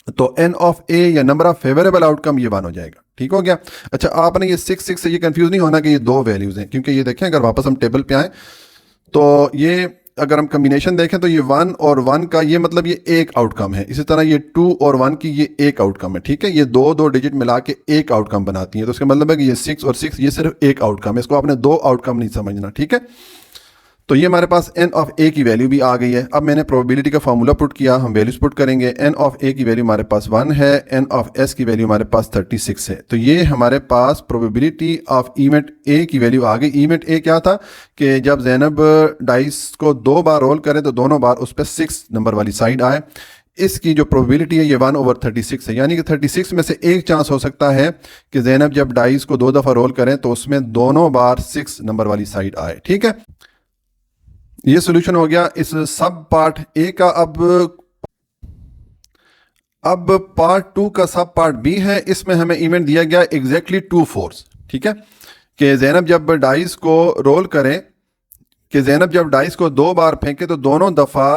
तो n ऑफ a या नंबर ऑफ फेवरेबल आउटकम ये 1 हो जाएगा। ठीक हो गया। अच्छा, आपने ये 6 से ये कंफ्यूज नहीं होना कि ये दो वैल्यूज हैं, क्योंकि ये देखें अगर वापस हम टेबल पे आए तो ये अगर हम कम्बिनेशन देखें तो ये 1 और 1 का ये मतलब ये एक आउटकम है। इसी तरह ये 2 और 1 की ये एक आउटकम है। ठीक है, ये दो दो डिजिट मिला के एक आउटकम बनाती है। तो इसका मतलब है कि ये 6 और 6 ये सिर्फ एक आउटकम है, इसको आपने दो आउटकम नहीं समझना। ठीक है, तो ये हमारे पास n ऑफ a की वैल्यू भी आ गई है। अब मैंने प्रोबेबिलिटी का फार्मूला पुट किया, हम वैल्यूज पुट करेंगे। n ऑफ a की वैल्यू हमारे पास 1 है, n ऑफ s की वैल्यू हमारे पास 36 है। तो ये हमारे पास प्रोबेबिलिटी ऑफ इवेंट a की वैल्यू आ गई। इवेंट a क्या था कि जब ज़ैनब डाइस को 2 बार रोल करे तो दोनों बार उस पर 6 नंबर वाली साइड आए। इसकी जो प्रोबेबिलिटी है ये 1/36 है, यानी कि 36 में से एक चांस हो सकता है कि ज़ैनब जब डाइस को 2 दफ़ा रोल करें तो उसमें दोनों बार 6 नंबर वाली साइड आए। ठीक है, ये सोल्यूशन हो गया इस सब पार्ट ए का। अब पार्ट 2 का सब पार्ट बी है। इसमें हमें इवेंट दिया गया एग्जैक्टली 2 4। ठीक है, कि ज़ैनब जब डाइस को रोल करें, कि ज़ैनब जब डाइस को 2 बार फेंके तो दोनों दफ़ा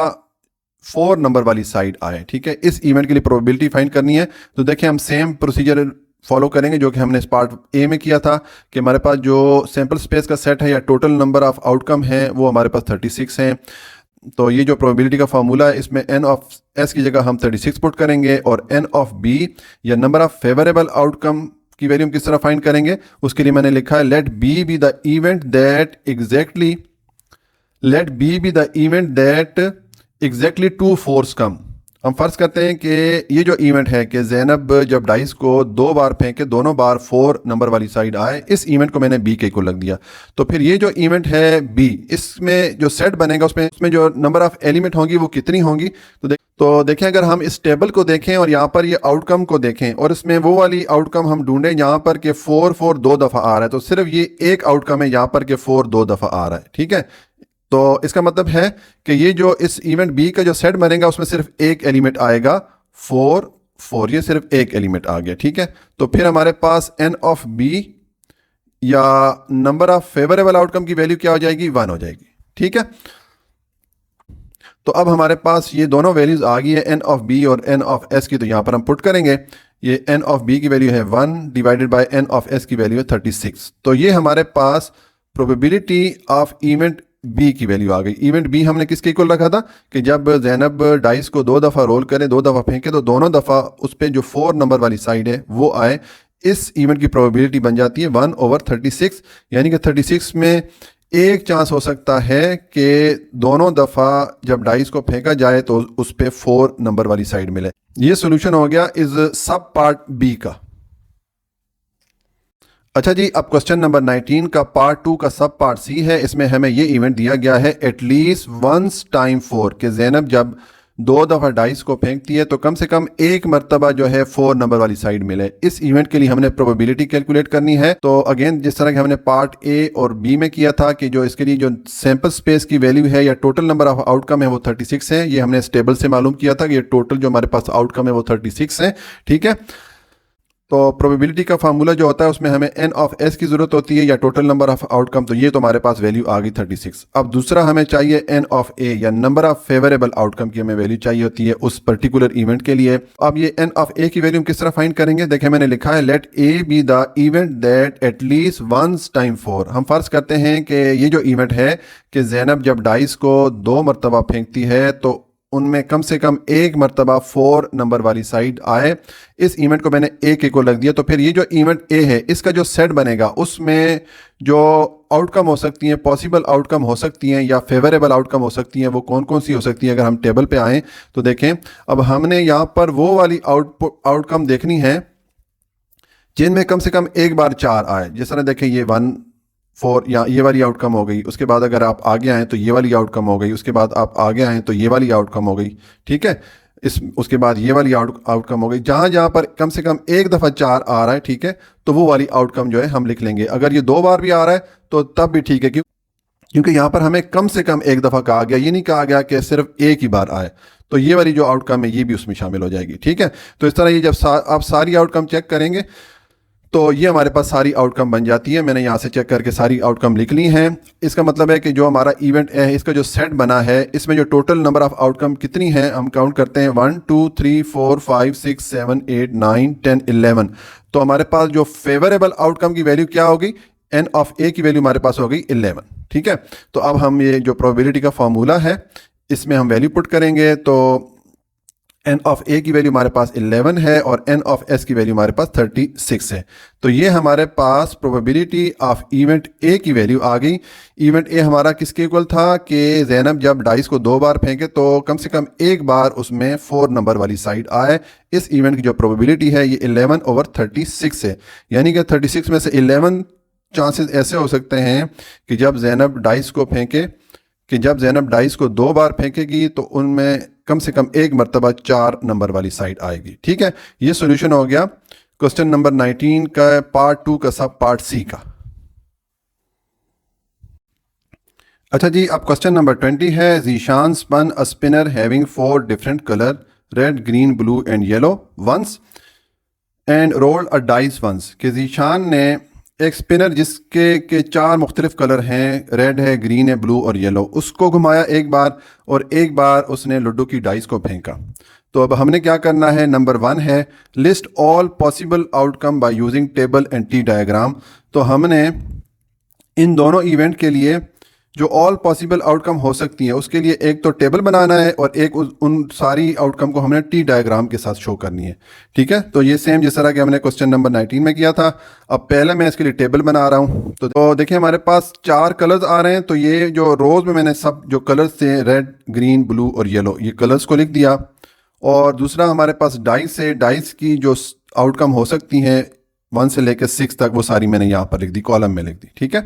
4 नंबर वाली साइड आए। ठीक है, इस इवेंट के लिए प्रोबेबिलिटी फाइंड करनी है। तो देखें हम सेम प्रोसीजर फॉलो करेंगे जो कि हमने इस पार्ट ए में किया था, कि हमारे पास जो सैंपल स्पेस का सेट है या टोटल नंबर ऑफ आउटकम है वो हमारे पास 36 हैं। तो ये जो प्रोबेबिलिटी का फार्मूला है इसमें n ऑफ s की जगह हम 36 पुट करेंगे, और n ऑफ b या नंबर ऑफ फेवरेबल आउटकम की वैल्यू हम किस तरह फाइंड करेंगे, उसके लिए मैंने लिखा है let b be the event that exactly 2 4 come. हम फर्ज करते हैं कि ये जो इवेंट है कि ज़ैनब जब डाइस को 2 बार फेंके दोनों बार 4 नंबर वाली साइड आए, इस इवेंट को मैंने बी के इक्वल रख दिया। तो फिर ये जो इवेंट है बी, इसमें जो सेट बनेगा उसमें जो नंबर ऑफ एलिमेंट होंगी वो कितनी होंगी। तो देखें अगर हम इस टेबल को देखें और यहाँ पर ये आउटकम को देखें और इसमें वो वाली आउटकम हम ढूंढें यहाँ पर कि 4 4 2 दफ़ा आ रहा है, तो सिर्फ ये एक आउटकम है यहाँ पर कि 4 2 दफ़ा आ रहा है। ठीक है, तो इसका मतलब है कि ये जो इस इवेंट बी का जो सेट बनेगा उसमें सिर्फ एक एलिमेंट आएगा 4 4, ये सिर्फ एक एलिमेंट आ गया। ठीक है, तो फिर हमारे पास n ऑफ बी या नंबर ऑफ फेवरेबल आउटकम की वैल्यू क्या हो जाएगी, 1 हो जाएगी। ठीक है, तो अब हमारे पास ये दोनों वैल्यूज आ गई है n ऑफ बी और n ऑफ s की। तो यहां पर हम पुट करेंगे, ये n ऑफ बी की वैल्यू है 1 divided by n of s की वैल्यू है 36। तो ये हमारे पास प्रोबेबिलिटी ऑफ इवेंट बी की वैल्यू आ गई। इवेंट बी हमने किसके इक्वल रखा था कि जब ज़ैनब डाइस को 2 दफ़ा रोल करे 2 दफ़ा फेंके तो दोनों दफ़ा उस पर जो 4 नंबर वाली साइड है वो आए। इस इवेंट की प्रोबेबिलिटी बन जाती है 1/36, यानी कि 36 में एक चांस हो सकता है कि दोनों दफ़ा जब डाइस को फेंका जाए तो उस पर 4 नंबर वाली साइड मिले। ये सोल्यूशन हो गया इस सब पार्ट बी का। अच्छा जी, अब क्वेश्चन नंबर 19 का पार्ट 2 का सब पार्ट सी है। इसमें हमें ये इवेंट दिया गया है एटलीस्ट वंस टाइम 4, कि ज़ैनब जब 2 दफ़ा डाइस को फेंकती है तो कम से कम एक मरतबा जो है 4 नंबर वाली साइड मिले। इस इवेंट के लिए हमने प्रोबेबिलिटी कैलकुलेट करनी है। तो अगेन जिस तरह कि हमने पार्ट ए और बी में किया था कि जो इसके लिए जो सैंपल स्पेस की वैल्यू है या टोटल नंबर ऑफ आउटकम है वो 36 है। ये हमने इस टेबल से मालूम किया था कि ये टोटल जो हमारे पास आउटकम है वो 36 है। ठीक है, तो प्रोबेबिलिटी का फार्मूला जो होता है उसमें हमें n ऑफ s की ज़रूरत होती है या टोटल नंबर ऑफ आउटकम। तो ये तो हमारे पास वैल्यू आ गई 36। अब दूसरा हमें चाहिए n ऑफ a या नंबर ऑफ फेवरेबल आउटकम की हमें वैल्यू चाहिए होती है उस पर्टिकुलर इवेंट के लिए। अब ये n ऑफ a की वैल्यू हम किस तरह फाइंड करेंगे, देखिए मैंने लिखा है let a be the event that at least once time 4। हम फर्ज करते हैं कि ये जो इवेंट है कि ज़ैनब जब डाइस को 2 मरतबा फेंकती है तो उनमें कम से कम एक मरतबा 4 नंबर वाली साइड आए। इस इवेंट को मैंने ए के को लग दिया। तो फिर ये जो इवेंट ए है इसका जो सेट बनेगा उसमें जो आउटकम हो सकती हैं, पॉसिबल आउटकम हो सकती हैं या फेवरेबल आउटकम हो सकती हैं, वो कौन कौन सी हो सकती हैं। अगर हम टेबल पे आएँ तो देखें, अब हमने यहाँ पर वो वाली आउटकम देखनी है जिनमें कम से कम एक बार 4 आए। जिस तरह देखें ये 1 4 या ये वाली आउटकम हो गई, उसके बाद अगर आप आगे आएँ तो ये वाली आउटकम हो गई, उसके बाद आप आगे आएँ तो ये वाली आउटकम हो गई। ठीक है, उसके बाद ये वाली आउटकम हो गई। जहाँ जहाँ पर कम से कम एक दफ़ा 4 आ रहा है, ठीक है, तो वो वाली आउटकम जो है हम लिख लेंगे। अगर ये 2 बार भी आ रहा है तो तब भी ठीक है, क्योंकि यहाँ पर हमें कम से कम एक दफ़ा कहा गया, ये नहीं कहा गया कि सिर्फ एक ही बार आए। तो ये वाली जो आउटकम है ये भी उसमें शामिल हो जाएगी। ठीक है, तो इस तरह ये जब आप सारी आउटकम चेक करेंगे तो ये हमारे पास सारी आउटकम बन जाती है। मैंने यहाँ से चेक करके सारी आउटकम लिख ली हैं। इसका मतलब है कि जो हमारा इवेंट है इसका जो सेट बना है इसमें जो टोटल नंबर ऑफ आउटकम कितनी है हम काउंट करते हैं 1 2 3 4 5 6 7 8 9 10 11। तो हमारे पास जो फेवरेबल आउटकम की वैल्यू क्या होगी, एन ऑफ ए की वैल्यू हमारे पास हो गई 11। ठीक है, तो अब हम ये जो प्रोबेबिलिटी का फॉर्मूला है इसमें हम वैल्यू पुट करेंगे। तो एन ऑफ ए की वैल्यू हमारे पास 11 है और एन ऑफ एस की वैल्यू हमारे पास 36 है। तो ये हमारे पास प्रोबेबिलिटी ऑफ इवेंट ए की वैल्यू आ गई। इवेंट ए हमारा किसके इक्वल था कि ज़ैनब जब डाइस को 2 बार फेंके तो कम से कम एक बार उसमें 4 नंबर वाली साइड आए। इस इवेंट की जो प्रोबेबिलिटी है ये 11/36 है, यानी कि 36 में से 11 चांसेस ऐसे हो सकते हैं कि जब ज़ैनब डाइस को 2 बार फेंकेगी तो उनमें कम से कम एक मरतबा 4 नंबर वाली साइड आएगी। ठीक है, ये सॉल्यूशन हो गया क्वेश्चन नंबर 19 का पार्ट 2 का सब पार्ट सी का। अच्छा जी, अब क्वेश्चन नंबर 20 है Zeeshan spun a spinner having 4 different colour red green blue and yellow once and rolled a dice once. कि ज़ीशान ने एक स्पिनर जिसके के 4 मुख्तलिफ कलर हैं, रेड है, ग्रीन है, ब्लू और येलो, उसको घुमाया एक बार और एक बार उसने लूडो की डाइस को फेंका। तो अब हमने क्या करना है, नंबर 1 है list all possible outcome by using table and T diagram. तो हमने इन दोनों इवेंट के लिए जो ऑल पॉसिबल आउटकम हो सकती हैं उसके लिए एक तो टेबल बनाना है और एक उन सारी आउटकम को हमने टी डायग्राम के साथ शो करनी है। ठीक है, तो ये सेम जिस तरह कि हमने क्वेश्चन नंबर 19 में किया था। अब पहले मैं इसके लिए टेबल बना रहा हूँ। तो देखिए हमारे पास 4 कलर्स आ रहे हैं। तो ये जो रोज में मैंने सब जो कलर्स थे रेड ग्रीन ब्लू और येलो, ये कलर्स को लिख दिया। और दूसरा हमारे पास डाइस है, डाइस की जो आउटकम हो सकती हैं 1 से लेकर 6 तक वो सारी मैंने यहाँ पर लिख दी, कॉलम में लिख दी। ठीक है,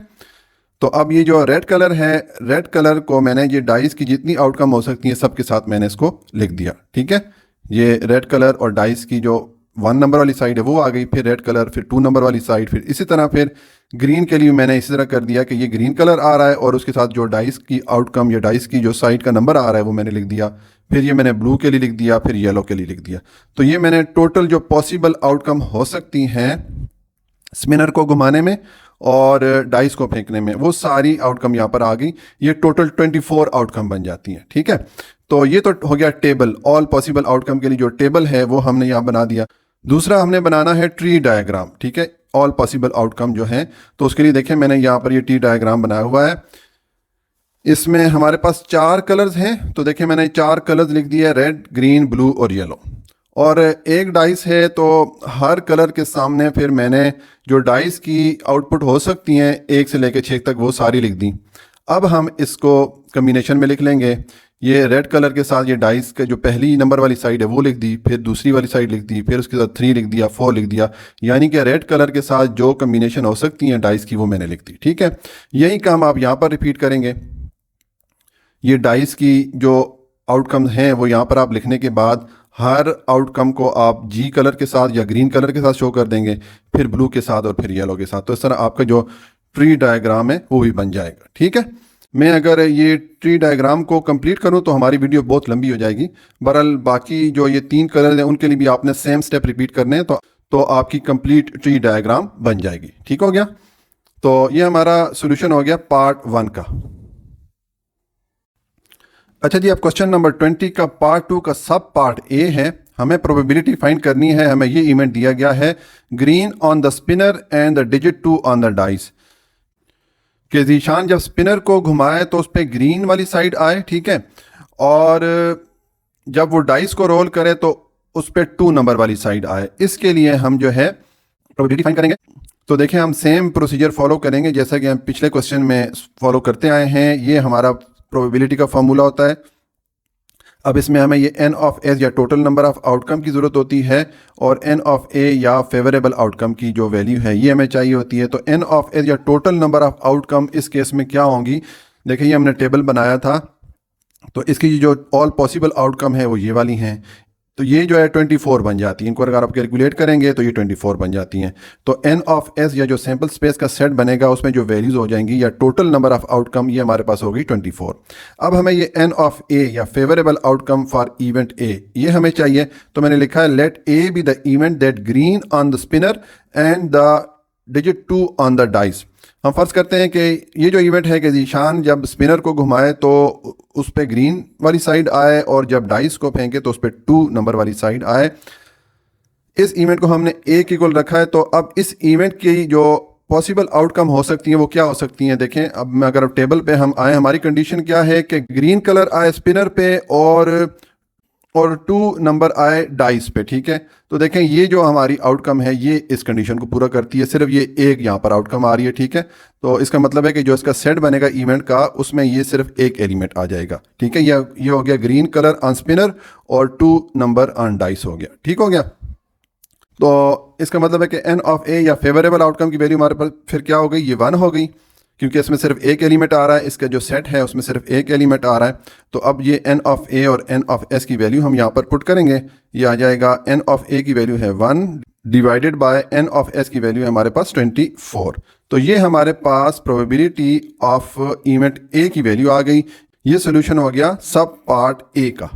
तो अब ये जो रेड कलर है, रेड कलर को मैंने ये डाइस की जितनी आउटकम हो सकती है सबके साथ मैंने इसको लिख दिया। ठीक है, ये रेड कलर और डाइस की जो 1 नंबर वाली साइड है वो आ गई, फिर रेड कलर, फिर 2 नंबर वाली साइड, फिर इसी तरह फिर ग्रीन के लिए मैंने इसी तरह कर दिया कि ये ग्रीन कलर आ रहा है और उसके साथ जो डाइस की आउटकम या डाइस की जो साइड का नंबर आ रहा है वो मैंने लिख दिया। फिर ये मैंने ब्लू के लिए लिख दिया, फिर येलो के लिए लिख दिया। तो ये मैंने टोटल जो पॉसिबल आउटकम हो सकती हैं स्पिनर को घुमाने में और डाइस को फेंकने में, वो सारी आउटकम यहाँ पर आ गई। ये टोटल 24 आउटकम बन जाती हैं। ठीक है, तो ये तो हो गया टेबल, ऑल पॉसिबल आउटकम के लिए जो टेबल है वो हमने यहाँ बना दिया। दूसरा हमने बनाना है ट्री डायग्राम। ठीक है, ऑल पॉसिबल आउटकम जो है, तो उसके लिए देखें मैंने यहाँ पर ये ट्री डायग्राम बनाया हुआ है। इसमें हमारे पास 4 कलर्स हैं। तो देखें मैंने 4 कलर्स लिख दिए, रेड ग्रीन ब्लू और येलो। और एक डाइस है तो हर कलर के सामने फिर मैंने जो डाइस की आउटपुट हो सकती हैं 1 से लेकर 6 तक वो सारी लिख दी। अब हम इसको कम्बिनेशन में लिख लेंगे। ये रेड कलर के साथ ये डाइस के जो पहली नंबर वाली साइड है वो लिख दी, फिर दूसरी वाली साइड लिख दी, फिर उसके साथ 3 लिख दिया, 4 लिख दिया। यानी कि रेड कलर के साथ जो कम्बिनेशन हो सकती हैं डाइस की वो मैंने लिख दी। ठीक है, यही काम आप यहाँ पर रिपीट करेंगे। ये डाइस की जो आउटकम्स हैं वो यहाँ पर आप लिखने के बाद हर आउटकम को आप जी कलर के साथ या ग्रीन कलर के साथ शो कर देंगे, फिर ब्लू के साथ और फिर येलो के साथ। तो इस तरह आपका जो ट्री डायग्राम है वो भी बन जाएगा। ठीक है, मैं अगर ये ट्री डायग्राम को कंप्लीट करूं तो हमारी वीडियो बहुत लंबी हो जाएगी। बहरहाल बाकी जो ये 3 कलर हैं उनके लिए भी आपने सेम स्टेप रिपीट करने हैं तो आपकी कंप्लीट ट्री डायग्राम बन जाएगी। ठीक हो गया, तो ये हमारा सोल्यूशन हो गया पार्ट 1 का। अच्छा जी, अब क्वेश्चन नंबर 20 का पार्ट 2 का सब पार्ट ए है। हमें प्रोबेबिलिटी फाइंड करनी है। हमें ये इवेंट दिया गया है green on the spinner and the digit 2 on the dice. कि ज़ीशान जब स्पिनर को घुमाए तो उस पर ग्रीन वाली साइड आए। ठीक है, और जब वो डाइस को रोल करे तो उस पर 2 नंबर वाली साइड आए। इसके लिए हम जो है प्रोबेबिलिटी फाइंड करेंगे। तो देखें हम सेम प्रोसीजर फॉलो करेंगे जैसा कि हम पिछले क्वेश्चन में फॉलो करते आए हैं। ये हमारा प्रोबेबिलिटी का फॉर्मूला होता है। अब इसमें हमें ये एन ऑफ एस या टोटल नंबर ऑफ आउटकम की ज़रूरत होती है और एन ऑफ ए या फेवरेबल आउटकम की जो वैल्यू है ये हमें चाहिए होती है। तो एन ऑफ एस या टोटल नंबर ऑफ आउटकम इस केस में क्या होंगी, देखिए ये हमने टेबल बनाया था। तो इसकी जो ऑल पॉसिबल आउटकम है वो ये वाली हैं। तो ये जो है 24 बन जाती है। इनको अगर आप कैलकुलेट करेंगे तो ये 24 बन जाती हैं। तो एन ऑफ एस या जो सैम्पल स्पेस का सेट बनेगा उसमें जो वैल्यूज हो जाएंगी या टोटल नंबर ऑफ आउटकम ये हमारे पास होगी 24। अब हमें ये एन ऑफ ए या favourable outcome for event A ये हमें चाहिए। तो मैंने लिखा है let A be the event that green on the spinner and the digit 2 on the dice. हम फर्ज करते हैं कि ये जो इवेंट है कि जीशान जब स्पिनर को घुमाए तो उस पर ग्रीन वाली साइड आए और जब डाइस को फेंके तो उस पर 2 नंबर वाली साइड आए। इस इवेंट को हमने एक इक्वल रखा है। तो अब इस इवेंट की जो पॉसिबल आउटकम हो सकती हैं वो क्या हो सकती हैं, देखें। अब मैं अगर टेबल पे हम आए, हमारी कंडीशन क्या है कि ग्रीन कलर आए स्पिनर पे और 2 नंबर आए डाइस पे, ठीक है। तो देखें ये जो हमारी आउटकम है ये इस कंडीशन को पूरा करती है। सिर्फ ये एक यहाँ पर आउटकम आ रही है, ठीक है। तो इसका मतलब है कि जो इसका सेट बनेगा इवेंट का उसमें ये सिर्फ एक एलिमेंट आ जाएगा, ठीक है। ये हो गया ग्रीन कलर ऑन स्पिनर और 2 नंबर ऑन डाइस हो गया, ठीक हो गया। तो इसका मतलब है कि एन ऑफ ए या फेवरेबल आउटकम की वैल्यू हमारे पास फिर क्या हो गई, ये 1 हो गई, क्योंकि इसमें सिर्फ एक एलिमेंट आ रहा है। इसका जो सेट है उसमें सिर्फ एक एलिमेंट आ रहा है। तो अब ये एन ऑफ ए और एन ऑफ एस की वैल्यू हम यहाँ पर पुट करेंगे। ये आ जाएगा एन ऑफ ए की वैल्यू है 1 divided by N of S की वैल्यू है हमारे पास 24। तो ये हमारे पास प्रोबेबिलिटी ऑफ इवेंट ए की वैल्यू आ गई। ये सोल्यूशन हो गया सब पार्ट ए का।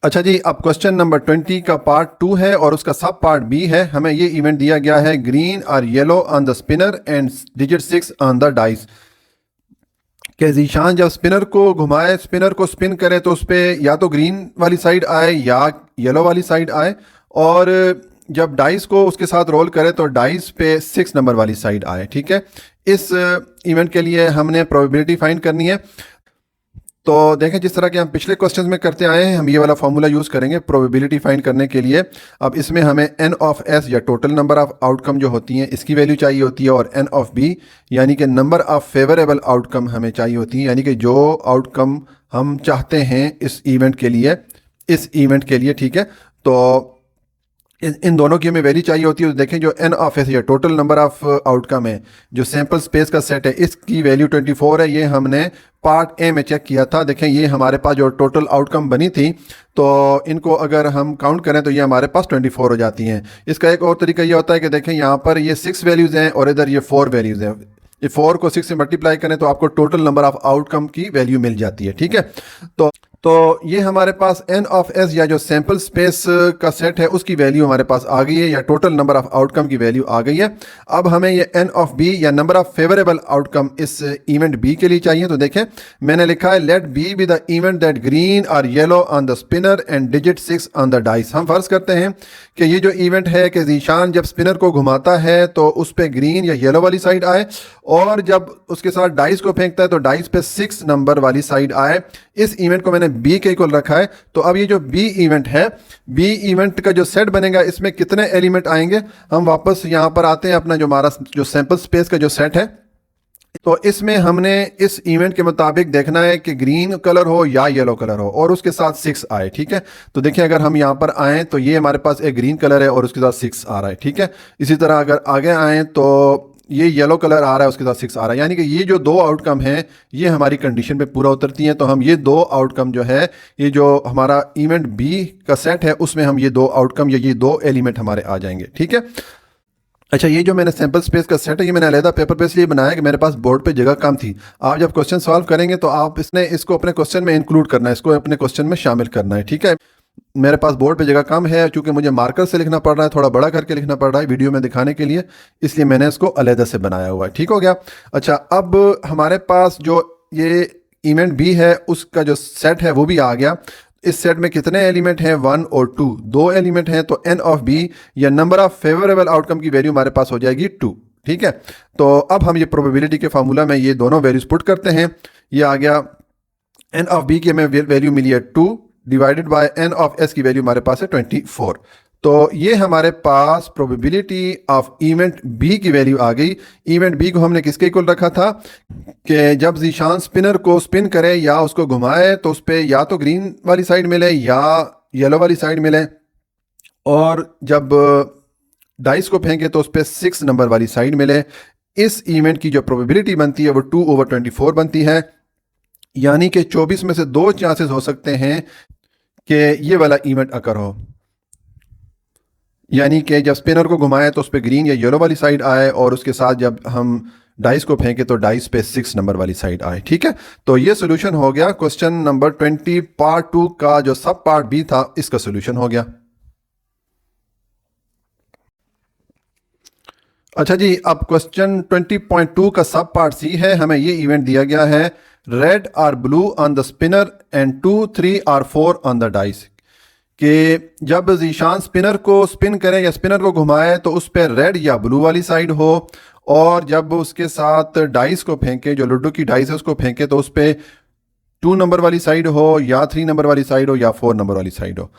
अच्छा जी, अब क्वेश्चन नंबर 20 का पार्ट 2 है और उसका सब पार्ट बी है। हमें ये इवेंट दिया गया है ग्रीन और yellow on the spinner and digit 6 on the dice. कि जीशान जब स्पिनर को घुमाए, स्पिनर को स्पिन करे तो उस पर या तो ग्रीन वाली साइड आए या येलो वाली साइड आए, और जब डाइस को उसके साथ रोल करे तो डाइस पे 6 नंबर वाली साइड आए, ठीक है। इस इवेंट के लिए हमने प्रोबेबिलिटी फाइंड करनी है। तो देखें जिस तरह के हम पिछले क्वेश्चंस में करते आए हैं, हम ये वाला फॉर्मूला यूज़ करेंगे प्रोबेबिलिटी फाइंड करने के लिए। अब इसमें हमें एन ऑफ एस या टोटल नंबर ऑफ आउटकम जो होती हैं इसकी वैल्यू चाहिए होती है, और एन ऑफ बी यानी कि नंबर ऑफ फेवरेबल आउटकम हमें चाहिए होती है, यानी कि जो आउटकम हम चाहते हैं इस इवेंट के लिए, ठीक है। तो इन दोनों की हमें वैल्यू चाहिए होती है। तो देखें जो एन ऑफ एस या टोटल नंबर ऑफ आउटकम है, जो सैम्पल स्पेस का सेट है, इसकी वैल्यू 24 है। ये हमने पार्ट ए में चेक किया था। देखें ये हमारे पास जो टोटल आउटकम बनी थी, तो इनको अगर हम काउंट करें तो ये हमारे पास 24 हो जाती हैं। इसका एक और तरीका ये होता है कि देखें यहाँ पर ये 6 वैल्यूज़ हैं और इधर ये 4 वैल्यूज़ हैं। ये 4 को 6 से मल्टीप्लाई करें तो आपको टोटल नंबर ऑफ आउटकम की वैल्यू मिल जाती है, ठीक है। तो ये हमारे पास एन ऑफ एस या जो सैम्पल स्पेस का सेट है उसकी वैल्यू हमारे पास आ गई है, या टोटल नंबर ऑफ आउटकम की वैल्यू आ गई है। अब हमें ये एन ऑफ बी या नंबर ऑफ फेवरेबल आउटकम इस इवेंट बी के लिए चाहिए। तो देखें मैंने लिखा है let B be the event that green और yellow on the spinner and digit 6 on the dice. हम फर्ज करते हैं कि ये जो इवेंट है कि जीशान जब स्पिनर को घुमाता है तो उस पर ग्रीन या येलो वाली साइड आए, और जब उसके साथ डाइस को फेंकता है तो डाइस पे 6 नंबर वाली साइड आए। इस इवेंट को मैंने बी के इक्वल रखा है। तो अब ये जो बी इवेंट है, बी इवेंट का जो सेट बनेगा इसमें कितने एलिमेंट आएंगे। हम वापस यहाँ पर आते हैं, अपना जो हमारा जो सैम्पल स्पेस का जो सेट है, तो इसमें हमने इस इवेंट के मुताबिक देखना है कि ग्रीन कलर हो या येलो कलर हो और उसके साथ 6 आए, ठीक है। तो देखिए अगर हम यहाँ पर आएँ तो ये हमारे पास एक ग्रीन कलर है और उसके साथ 6 आ रहा है, ठीक है। इसी तरह अगर आगे आएँ तो ये येलो कलर आ रहा है, उसके साथ 6 आ रहा है, यानी कि ये जो 2 आउटकम हैं ये हमारी कंडीशन पे पूरा उतरती हैं। तो हम ये 2 आउटकम जो है, ये जो हमारा इवेंट बी का सेट है उसमें हम ये 2 आउटकम या ये 2 एलिमेंट हमारे आ जाएंगे, ठीक है। अच्छा, ये जो मैंने सैम्पल स्पेस का सेट है ये मैंने अलहदा पेपर पे इसलिए बनाया कि मेरे पास बोर्ड पे जगह कम थी। आप जब क्वेश्चन सॉल्व करेंगे तो आप इसको अपने क्वेश्चन में इंक्लूड करना है, इसको अपने क्वेश्चन में शामिल करना है, ठीक है। मेरे पास बोर्ड पे जगह कम है क्योंकि मुझे मार्कर से लिखना पड़ रहा है, थोड़ा बड़ा करके लिखना पड़ रहा है वीडियो में दिखाने के लिए, इसलिए मैंने इसको अलहदा से बनाया हुआ है, ठीक हो गया। अच्छा, अब हमारे पास जो ये इवेंट बी है उसका जो सेट है वो भी आ गया। इस सेट में कितने एलिमेंट हैं, 1 और 2, 2 एलिमेंट हैं। तो एन ऑफ बी या नंबर ऑफ फेवरेबल आउटकम की वैल्यू हमारे पास हो जाएगी 2, ठीक है। तो अब हम ये प्रोबेबिलिटी के फार्मूला में ये दोनों वैल्यूज पुट करते हैं। ये आ गया एन ऑफ बी की हमें वैल्यू मिली है 2 divided by N of S की वैल्यू हमारे पास है 24। तो ये हमारे पास प्रोबेबिलिटी ऑफ इवेंट बी की वैल्यू आ गई। इवेंट बी को हमने किसके इक्वल रखा था कि जब जीशान स्पिनर को स्पिन करे या उसको घुमाए तो उस पर या तो ग्रीन वाली साइड मिले या येलो वाली साइड मिले, और जब डाइस को फेंके तो उस पर 6 नंबर वाली साइड मिले। इस इवेंट की जो प्रोबेबिलिटी बनती है वो 2/24 बनती है। यानी कि 24 में से 2 चांसेस हो सकते हैं कि ये वाला इवेंट अकर हो। यानी कि जब स्पिनर को घुमाए तो उस पर ग्रीन या येलो वाली साइड आए, और उसके साथ जब हम डाइस को फेंके तो डाइस पे 6 नंबर वाली साइड आए। ठीक है, तो ये सोल्यूशन हो गया क्वेश्चन नंबर 20 पार्ट 2 का। जो सब पार्ट बी था इसका सोल्यूशन हो गया। अच्छा जी, अब क्वेश्चन 20.2 का सब पार्ट सी है। हमें ये इवेंट दिया गया है, red or blue on the spinner and 2, 3 और 4 ऑन द डाइस। कि जब जीशान स्पिनर को स्पिन करे या स्पिनर को घुमाए तो उस पर रेड या ब्लू वाली साइड हो, और जब उसके साथ डाइस को फेंके, जो लूडो की डाइस है उसको फेंके, तो उस पर 2 नंबर वाली साइड हो या 3 नंबर वाली साइड हो या 4 नंबर वाली साइड हो।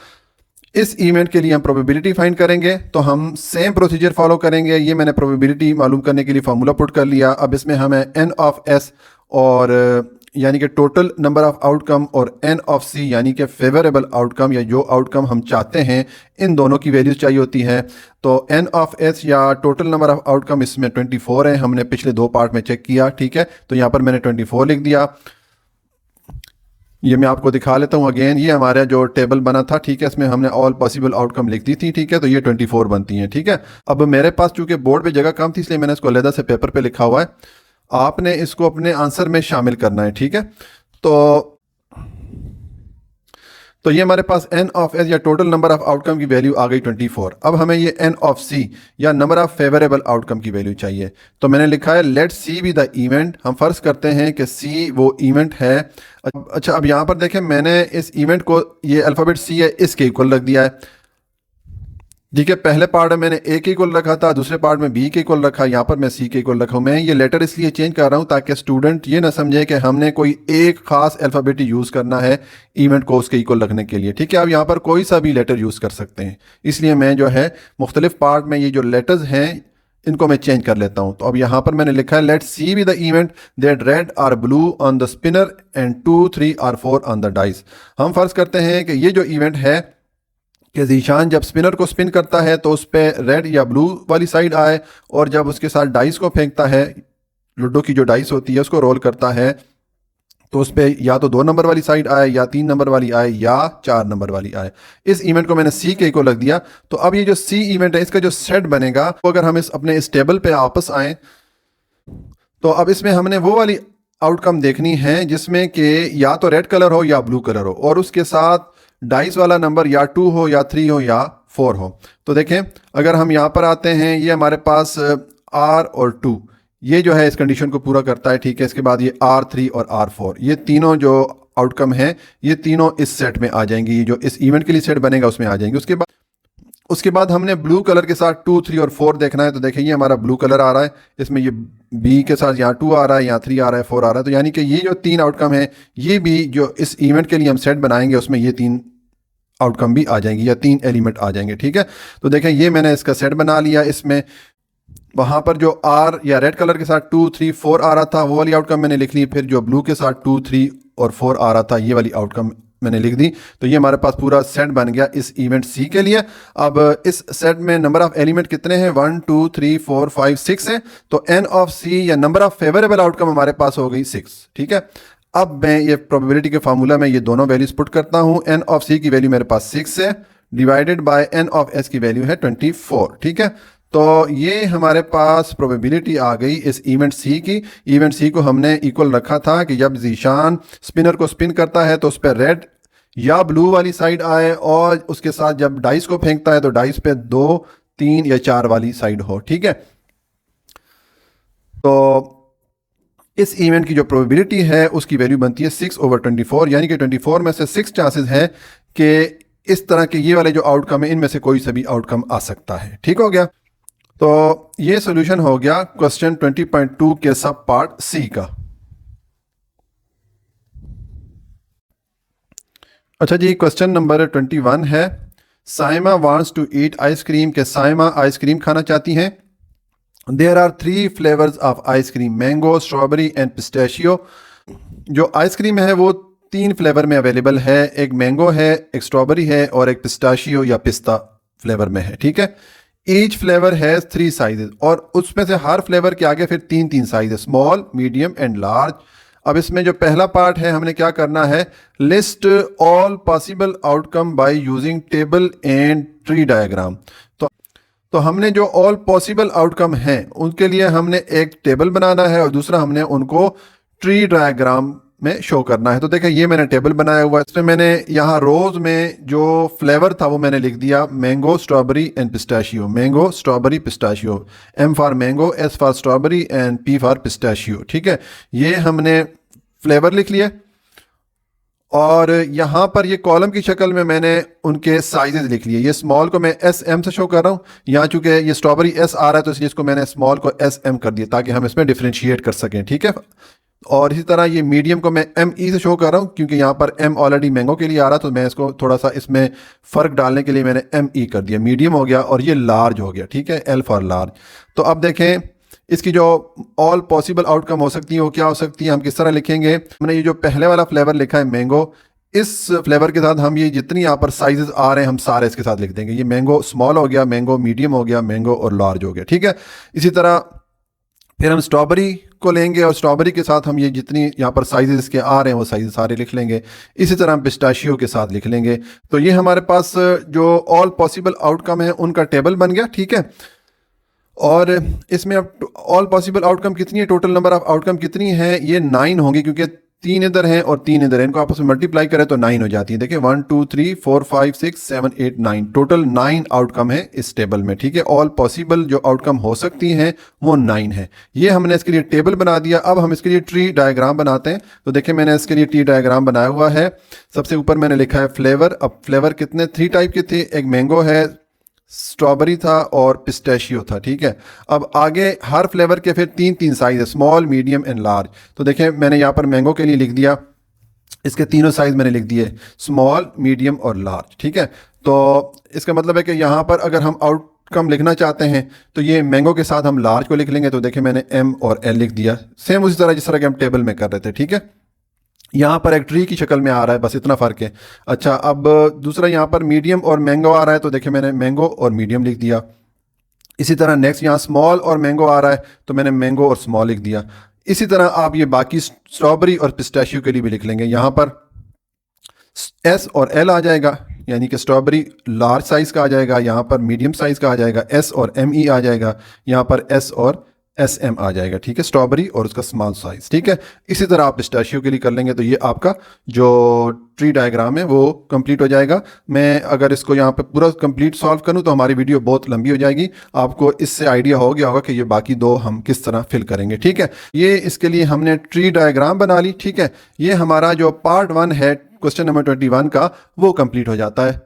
इस इवेंट के लिए हम प्रोबेबिलिटी फाइंड करेंगे, तो हम सेम प्रोसीजर फॉलो करेंगे। ये मैंने प्रोबेबिलिटी मालूम करने के लिए फार्मूला पुट कर लिया। अब इसमें हमें एन ऑफ एस और यानी कि टोटल नंबर ऑफ आउटकम और एन ऑफ सी यानी कि फेवरेबल आउटकम या जो आउटकम हम चाहते हैं, इन दोनों की वैल्यूज चाहिए होती हैं। तो एन ऑफ एस या टोटल नंबर ऑफ आउटकम इसमें 24 है, हमने पिछले 2 पार्ट में चेक किया। ठीक है, तो यहाँ पर मैंने 24 लिख दिया। ये मैं आपको दिखा लेता हूँ अगेन। ये हमारा जो टेबल बना था, ठीक है, इसमें हमने ऑल पॉसिबल आउटकम लिख दी थी। ठीक है, तो ये 24 बनती हैं। ठीक है, अब मेरे पास चूंकि बोर्ड पे जगह कम थी इसलिए मैंने इसको अलग से पेपर पे लिखा हुआ है। आपने इसको अपने आंसर में शामिल करना है। ठीक है, तो ये हमारे पास एन ऑफ एस या टोटल नंबर ऑफ आउटकम की वैल्यू आ गई 24। अब हमें ये एन ऑफ सी या नंबर ऑफ फेवरेबल आउटकम की वैल्यू चाहिए। तो मैंने लिखा है let C be the event. हम फर्ज करते हैं कि सी वो इवेंट है। अच्छा, अब यहाँ पर देखें, मैंने इस इवेंट को, ये अल्फ़ाबेट सी है, इसके इक्वल रख दिया है। ठीक है, पहले पार्ट में मैंने ए के इक्वल रखा था, दूसरे पार्ट में बी के इक्वल रखा, यहाँ पर मैं सी के इक्वल रखा हूँ। मैं ये लेटर इसलिए चेंज कर रहा हूँ ताकि स्टूडेंट ये ना समझे कि हमने कोई एक खास अल्फ़ाबेट यूज़ करना है इवेंट को उसके इक्वल रखने के लिए। ठीक है, अब यहाँ पर कोई सा भी लेटर यूज़ कर सकते हैं, इसलिए मैं जो है मुख्तलिफ पार्ट में ये जो लेटर्स हैं इनको मैं चेंज कर लेता हूँ। तो अब यहाँ पर मैंने लिखा है let C be the event that red or blue on the spinner and 2, 3 और 4 ऑन द डाइस। हम फर्ज करते हैं कि ये जो इवेंट है कि जीशान जब स्पिनर को स्पिन करता है तो उस पर रेड या ब्लू वाली साइड आए, और जब उसके साथ डाइस को फेंकता है, लूडो की जो डाइस होती है उसको रोल करता है, तो उस पर या तो 2 नंबर वाली साइड आए या 3 नंबर वाली आए या 4 नंबर वाली आए। इस इवेंट को मैंने सी के को लग दिया। तो अब ये जो सी इवेंट है इसका जो सेट बनेगा, तो अगर हम अपने इस टेबल पे वापस आए तो अब इसमें हमने वो वाली आउटकम देखनी है जिसमें कि या तो रेड कलर हो या ब्लू कलर हो, और उसके साथ डाइस वाला नंबर या 2 हो या 3 हो या 4 हो। तो देखें, अगर हम यहाँ पर आते हैं, ये हमारे पास R और 2 ये जो है इस कंडीशन को पूरा करता है। ठीक है, इसके बाद ये R3 और R4, ये तीनों जो आउटकम हैं ये तीनों इस सेट में आ जाएंगी। ये जो इस इवेंट के लिए सेट बनेगा उसमें आ जाएंगे। उसके बाद हमने ब्लू कलर के साथ 2, 3 और 4 देखना है। तो देखें, ये हमारा ब्लू कलर आ रहा है, इसमें ये बी के साथ यहाँ 2 आ रहा है, यहाँ 3 आ रहा है, 4 आ रहा है। तो यानी कि ये जो 3 आउटकम है, ये भी जो इस इवेंट के लिए हम सेट बनाएंगे उसमें ये 3 आउटकम भी आ जाएंगी या 3 एलिमेंट आ जाएंगे। ठीक है, तो देखें, ये मैंने इसका सेट बना लिया। इसमें वहाँ पर जो R या रेड कलर के साथ 2, 3, 4 आ रहा था वो वाली आउटकम मैंने लिख ली। फिर जो ब्लू के साथ 2, 3 और 4 आ रहा था ये वाली आउटकम मैंने लिख दी। तो ये हमारे पास पूरा सेट बन गया इस इवेंट सी के लिए। अब इस सेट में नंबर ऑफ एलिमेंट कितने हैं? 1, 2, 3, 4, 5, 6 है। तो एन ऑफ सी या नंबर ऑफ फेवरेबल आउटकम हमारे पास हो गई 6। ठीक है, अब मैं ये प्रोबेबिलिटी के फार्मूला में ये दोनों वैल्यूज पुट करता हूँ। एन ऑफ सी की वैल्यू मेरे पास 6 है, divided by N of S की वैल्यू है 24। ठीक है, तो ये हमारे पास प्रोबेबिलिटी आ गई इस इवेंट सी की। इवेंट सी को हमने इक्वल रखा था कि जब जीशान स्पिनर को स्पिन करता है तो उस पर रेड या ब्लू वाली साइड आए, और उसके साथ जब डाइस को फेंकता है तो डाइस पे 2, 3 या 4 वाली साइड हो। ठीक है, तो इस इवेंट की जो प्रोबेबिलिटी है उसकी वैल्यू बनती है 6/24, यानी कि 24 में से 6 चांसेस है कि इस तरह के ये वाले जो आउटकम है इनमें से कोई सा भी आउटकम आ सकता है। ठीक हो गया, तो ये सॉल्यूशन हो गया क्वेश्चन 20.2 के सब पार्ट सी का। अच्छा जी, क्वेश्चन नंबर 21 है, Saima wants to eat ice cream. के साइमा आइसक्रीम खाना चाहती हैं। There are 3 flavours of ice cream, mango, strawberry and pistachio. जो आइसक्रीम है वो 3 फ्लेवर में अवेलेबल है, एक मैंगो है, एक स्ट्रॉबेरी है और एक पिस्ताशियो या पिस्ता फ्लेवर में है। ठीक है, ईच फ्लेवर हैज़ 3 साइजेस, और उसमें से हर फ्लेवर के आगे फिर 3 साइज है, स्मॉल, मीडियम एंड लार्ज। अब इसमें जो पहला पार्ट है हमने क्या करना है, list all possible outcome by using table and tree diagram. तो हमने जो ऑल पॉसिबल आउटकम हैं उनके लिए हमने एक टेबल बनाना है और दूसरा हमने उनको ट्री डायग्राम में शो करना है। तो देखिए ये मैंने टेबल बनाया हुआ है, इसमें मैंने यहाँ रोज में जो फ्लेवर था वो मैंने लिख दिया mango strawberry and pistachio, mango strawberry pistachio, M for mango, S for strawberry and P for pistachio. ठीक है, ये हमने फ्लेवर लिख लिया और यहाँ पर ये कॉलम की शक्ल में मैंने उनके साइजेस लिख लिए। ये स्मॉल को मैं एस एम से शो कर रहा हूँ, यहाँ चूंकि ये स्ट्रॉबेरी एस आ रहा है तो इसलिए इसको मैंने स्मॉल को एस एम कर दिया ताकि हम इसमें डिफ्रेंशिएट कर सकें। ठीक है, और इसी तरह ये मीडियम को मैं एम ई से शो कर रहा हूँ क्योंकि यहाँ पर एम ऑलरेडी मैंगो के लिए आ रहा तो मैं इसको थोड़ा सा इसमें फ़र्क डालने के लिए मैंने एम ई कर दिया, मीडियम हो गया और ये लार्ज हो गया। ठीक है, एल फॉर लार्ज। तो अब देखें इसकी जो ऑल पॉसिबल आउटकम हो सकती है वो क्या हो सकती है, हम किस तरह लिखेंगे। हमने ये जो पहले वाला फ्लेवर लिखा है मैंगो, इस फ्लेवर के साथ हम ये जितनी यहाँ पर साइजेस आ रहे हैं हम सारे इसके साथ लिख देंगे। ये मैंगो स्मॉल हो गया, मैंगो मीडियम हो गया, मैंगो और लार्ज हो गया। ठीक है, इसी तरह फिर हम स्ट्रॉबेरी को लेंगे और स्ट्रॉबेरी के साथ हम ये जितनी यहाँ पर साइजेस इसके आ रहे हैं वो साइजेस सारे लिख लेंगे। इसी तरह हम पिस्ताशियो के साथ लिख लेंगे। तो ये हमारे पास जो ऑल पॉसिबल आउटकम है उनका टेबल बन गया। ठीक है, और इसमें अब ऑल पॉसिबल आउटकम कितनी है, टोटल नंबर ऑफ आउटकम कितनी है, ये 9 होंगी क्योंकि 3 इधर हैं और 3 इधर हैं, इनको आपस में मल्टीप्लाई करें तो 9 हो जाती है। देखिए 1 2 3 4 5 6 7 8 9, टोटल 9 आउटकम है इस टेबल में। ठीक है, ऑल पॉसिबल जो आउटकम हो सकती हैं वो 9 है। ये हमने इसके लिए टेबल बना दिया। अब हम इसके लिए ट्री डायग्राम बनाते हैं। तो देखिए मैंने इसके लिए ट्री डायग्राम बनाया हुआ है। सबसे ऊपर मैंने लिखा है फ्लेवर। अब फ्लेवर कितने 3 टाइप के थे, एक मैंगो है, स्ट्रॉबेरी था और पिस्ताशियो था। ठीक है, अब आगे हर फ्लेवर के फिर 3 साइज है, स्मॉल मीडियम एंड लार्ज। तो देखिए मैंने यहाँ पर मैंगो के लिए लिख दिया, इसके तीनों साइज मैंने लिख दिए, स्मॉल मीडियम और लार्ज। ठीक है, तो इसका मतलब है कि यहाँ पर अगर हम आउटकम लिखना चाहते हैं तो ये मैंगो के साथ हम लार्ज को लिख लेंगे। तो देखिए मैंने एम और एल लिख दिया, सेम उसी तरह जिस तरह के हम टेबल में कर रहे थे। ठीक है, यहाँ पर एक ट्री की शक्ल में आ रहा है, बस इतना फ़र्क है। अच्छा, अब दूसरा यहाँ पर मीडियम और मैंगो आ रहा है तो देखिए मैंने मैंगो और मीडियम लिख दिया। इसी तरह नेक्स्ट यहाँ स्मॉल और मैंगो आ रहा है तो मैंने मैंगो और स्मॉल लिख दिया। इसी तरह आप ये बाकी स्ट्रॉबेरी और पिस्ताशियो के लिए भी लिख लेंगे। यहाँ पर एस और एल आ जाएगा, यानी कि स्ट्रॉबेरी लार्ज साइज़ का आ जाएगा, यहाँ पर मीडियम साइज़ का आ जाएगा, एस और एम ई आ जाएगा, यहाँ पर एस और एस एम आ जाएगा। ठीक है, स्ट्रॉबेरी और उसका स्मॉल साइज। ठीक है, इसी तरह आप पिस्ताशियो के लिए कर लेंगे तो ये आपका जो ट्री डायग्राम है वो कंप्लीट हो जाएगा। मैं अगर इसको यहाँ पे पूरा कंप्लीट सॉल्व करूँ तो हमारी वीडियो बहुत लंबी हो जाएगी। आपको इससे आइडिया हो गया होगा कि ये बाकी 2 हम किस तरह फिल करेंगे। ठीक है, ये इसके लिए हमने ट्री डायग्राम बना ली। ठीक है, ये हमारा जो पार्ट 1 है क्वेश्चन नंबर 21 का वो कंप्लीट हो जाता है।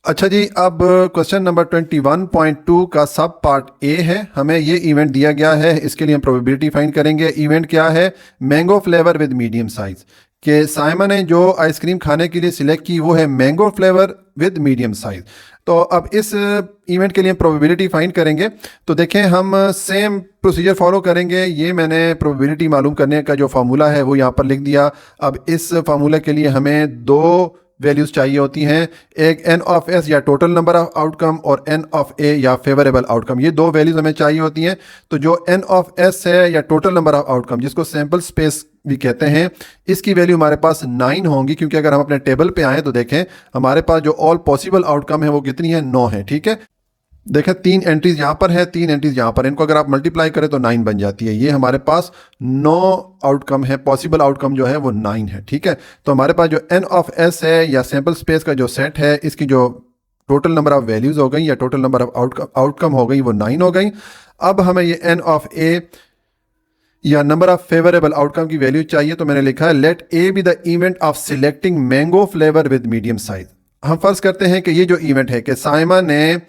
अच्छा जी, अब क्वेश्चन नंबर 21.2 का सब पार्ट ए है। हमें ये इवेंट दिया गया है, इसके लिए हम प्रोबेबिलिटी फाइंड करेंगे। इवेंट क्या है, mango flavour with medium size. कि साइमन ने जो आइसक्रीम खाने के लिए सिलेक्ट की वो है mango flavour with medium size. तो अब इस इवेंट के लिए प्रोबेबिलिटी फाइंड करेंगे। तो देखें हम सेम प्रोसीजर फॉलो करेंगे। ये मैंने प्रोबेबिलिटी मालूम करने का जो फार्मूला है वो यहाँ पर लिख दिया। अब इस फार्मूला के लिए हमें 2 वैल्यूज चाहिए होती हैं, एक एन ऑफ एस या टोटल नंबर ऑफ आउटकम और एन ऑफ ए या फेवरेबल आउटकम। ये 2 वैल्यूज हमें चाहिए होती हैं। तो जो एन ऑफ एस है या टोटल नंबर ऑफ आउटकम, जिसको सैंपल स्पेस भी कहते हैं, इसकी वैल्यू हमारे पास 9 होंगी क्योंकि अगर हम अपने टेबल पे आए तो देखें हमारे पास जो ऑल पॉसिबल आउटकम है वो कितनी है, 9 है। ठीक है, देखें 3 एंट्रीज यहाँ पर है, 3 एंट्रीज यहाँ पर, इनको अगर आप मल्टीप्लाई करें तो 9 बन जाती है। ये हमारे पास 9 आउटकम है, पॉसिबल आउटकम जो है वो 9 है। ठीक है, तो हमारे पास जो एन ऑफ एस है या सैंपल स्पेस का जो सेट है, इसकी जो टोटल नंबर ऑफ वैल्यूज हो गई या टोटल नंबर ऑफ आउटकम हो गई वो 9 हो गई। अब हमें ये एन ऑफ ए या नंबर ऑफ फेवरेबल आउटकम की वैल्यू चाहिए। तो मैंने लिखा है let A be the event of selecting mango flavour with medium size. हम फर्ज करते हैं कि ये जो इवेंट है कि साइमन ने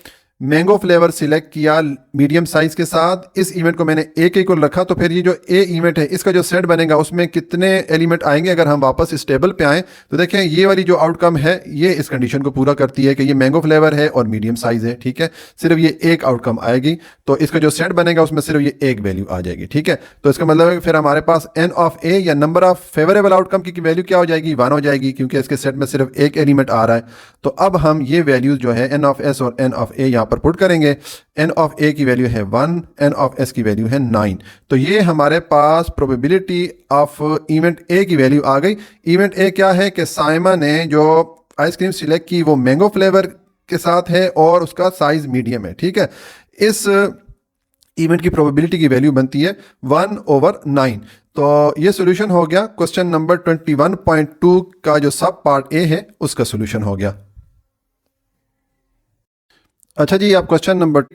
मैंगो फ्लेवर सिलेक्ट किया मीडियम साइज के साथ, इस इवेंट को मैंने ए के इक्वल रखा। तो फिर ये जो ए इवेंट है इसका जो सेट बनेगा उसमें कितने एलिमेंट आएंगे। अगर हम वापस इस टेबल पे आएँ तो देखें ये वाली जो आउटकम है ये इस कंडीशन को पूरा करती है कि ये मैंगो फ्लेवर है और मीडियम साइज है। ठीक है, सिर्फ ये एक आउटकम आएगी तो इसका जो सेट बनेगा उसमें सिर्फ ये एक वैल्यू आ जाएगी। ठीक है, तो इसका मतलब है कि फिर हमारे पास एन ऑफ ए या नंबर ऑफ फेवरेबल आउटकम की वैल्यू क्या हो जाएगी, 1 हो जाएगी क्योंकि इसके सेट में सिर्फ एक एलिमेंट आ रहा है। तो अब हम ये वैल्यूज जो है एन ऑफ एस और एन ऑफ ए यहाँ यहाँ पर पुट करेंगे। n ऑफ a की वैल्यू है 1, n ऑफ s की वैल्यू है 9। तो ये हमारे पास प्रोबेबिलिटी ऑफ इवेंट a की वैल्यू आ गई। इवेंट a क्या है कि साइमा ने जो आइसक्रीम सिलेक्ट की वो मैंगो फ्लेवर के साथ है और उसका साइज मीडियम है, ठीक है। इस इवेंट की प्रोबेबिलिटी की वैल्यू बनती है 1/9। तो ये सोल्यूशन हो गया क्वेश्चन नंबर 21.2 का जो सब पार्ट ए है उसका सोल्यूशन हो गया। अच्छा जी, अब क्वेश्चन नंबर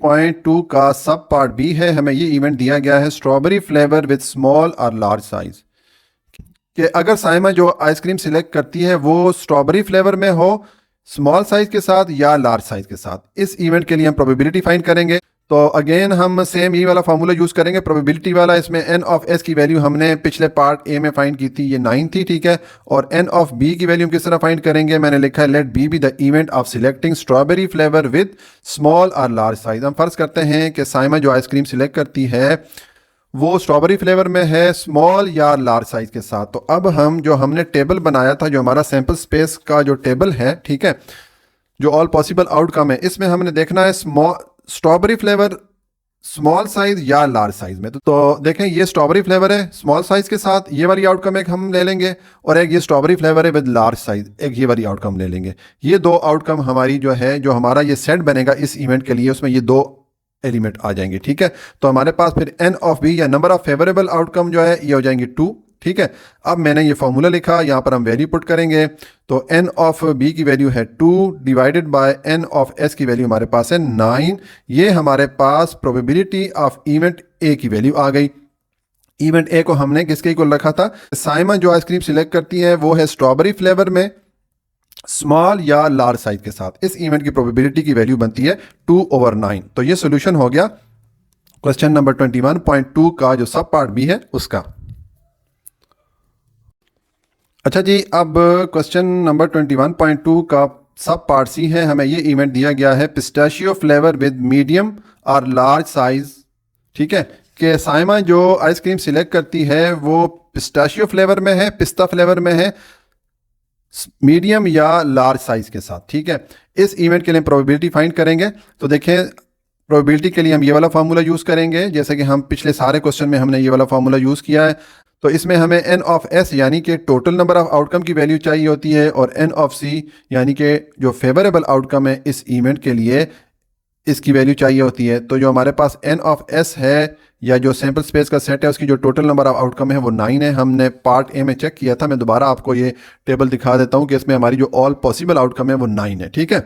2 का सब पार्ट बी है। हमें ये इवेंट दिया गया है स्ट्रॉबेरी फ्लेवर विद स्मॉल और लार्ज साइज, कि अगर साइमा जो आइसक्रीम सिलेक्ट करती है वो स्ट्रॉबेरी फ्लेवर में हो स्मॉल साइज के साथ या लार्ज साइज के साथ। इस इवेंट के लिए हम प्रोबेबिलिटी फाइंड करेंगे। तो अगेन हम सेम ये वाला फार्मूला यूज करेंगे प्रोबेबिलिटी वाला। इसमें n ऑफ s की वैल्यू हमने पिछले पार्ट ए में फाइंड की थी, ये 9 थी, ठीक है। और n ऑफ b की वैल्यू हम किस तरह फाइंड करेंगे, मैंने लिखा है let b be the event of selecting strawberry flavour with small और लार्ज साइज। हम फर्ज करते हैं कि साइमा जो आइसक्रीम सिलेक्ट करती है वो स्ट्रॉबेरी फ्लेवर में है स्मॉल या लार्ज साइज के साथ। तो अब हम जो हमने टेबल बनाया था, जो हमारा सैंपल स्पेस का जो टेबल है, ठीक है, जो ऑल पॉसिबल आउटकम है, इसमें हमने देखना है स्ट्रॉबेरी फ्लेवर स्मॉल साइज या लार्ज साइज में। तो देखें ये स्ट्रॉबेरी फ्लेवर है स्मॉल साइज के साथ, ये वाली आउटकम एक हम ले लेंगे, और एक ये स्ट्रॉबेरी फ्लेवर है विद लार्ज साइज, एक ये वाली आउटकम ले लेंगे। ये दो आउटकम हमारी जो है, जो हमारा ये सेट बनेगा इस इवेंट के लिए, उसमें ये दो एलिमेंट आ जाएंगे, ठीक है। तो हमारे पास फिर n ऑफ b या नंबर ऑफ फेवरेबल आउटकम जो है ये हो जाएंगे 2, ठीक है। अब मैंने ये फॉर्मूला लिखा, यहाँ पर हम वैल्यू पुट करेंगे। तो n ऑफ b की वैल्यू है 2 divided by n of s की वैल्यू हमारे पास है 9। ये हमारे पास प्रोबेबिलिटी ऑफ इवेंट a की वैल्यू आ गई। इवेंट a को हमने किसके इक्वल रखा था, साइमा जो आइसक्रीम सिलेक्ट करती है वो है स्ट्रॉबेरी फ्लेवर में स्मॉल या लार्ज साइज के साथ। इस इवेंट की प्रोबेबिलिटी की वैल्यू बनती है 2/9। तो ये सोल्यूशन हो गया क्वेश्चन नंबर 21.2 का जो सब पार्ट बी है उसका। अच्छा जी, अब क्वेश्चन नंबर 21.2 का सब पार्ट सी है। हमें ये इवेंट दिया गया है पिस्ताशियो फ्लेवर विद मीडियम और लार्ज साइज, ठीक है, कि साइमा जो आइसक्रीम सिलेक्ट करती है वो पिस्ताशियो फ्लेवर में है, पिस्ता फ्लेवर में है, मीडियम या लार्ज साइज के साथ, ठीक है। इस इवेंट के लिए प्रोबेबिलिटी फाइंड करेंगे। तो देखें प्रोबेबिलिटी के लिए हम ये वाला फार्मूला यूज करेंगे, जैसे कि हम पिछले सारे क्वेश्चन में हमने ये वाला फार्मूला यूज किया है। तो इसमें हमें n ऑफ s यानी कि टोटल नंबर ऑफ आउटकम की वैल्यू चाहिए होती है, और n ऑफ c यानी कि जो फेवरेबल आउटकम है इस इवेंट के लिए इसकी वैल्यू चाहिए होती है। तो जो हमारे पास n ऑफ s है या जो सैंपल स्पेस का सेट है उसकी जो टोटल नंबर ऑफ आउटकम है वो 9 है। हमने पार्ट ए में चेक किया था, मैं दोबारा आपको ये टेबल दिखा देता हूँ कि इसमें हमारी जो ऑल पॉसिबल आउटकम है वो 9 है, ठीक है।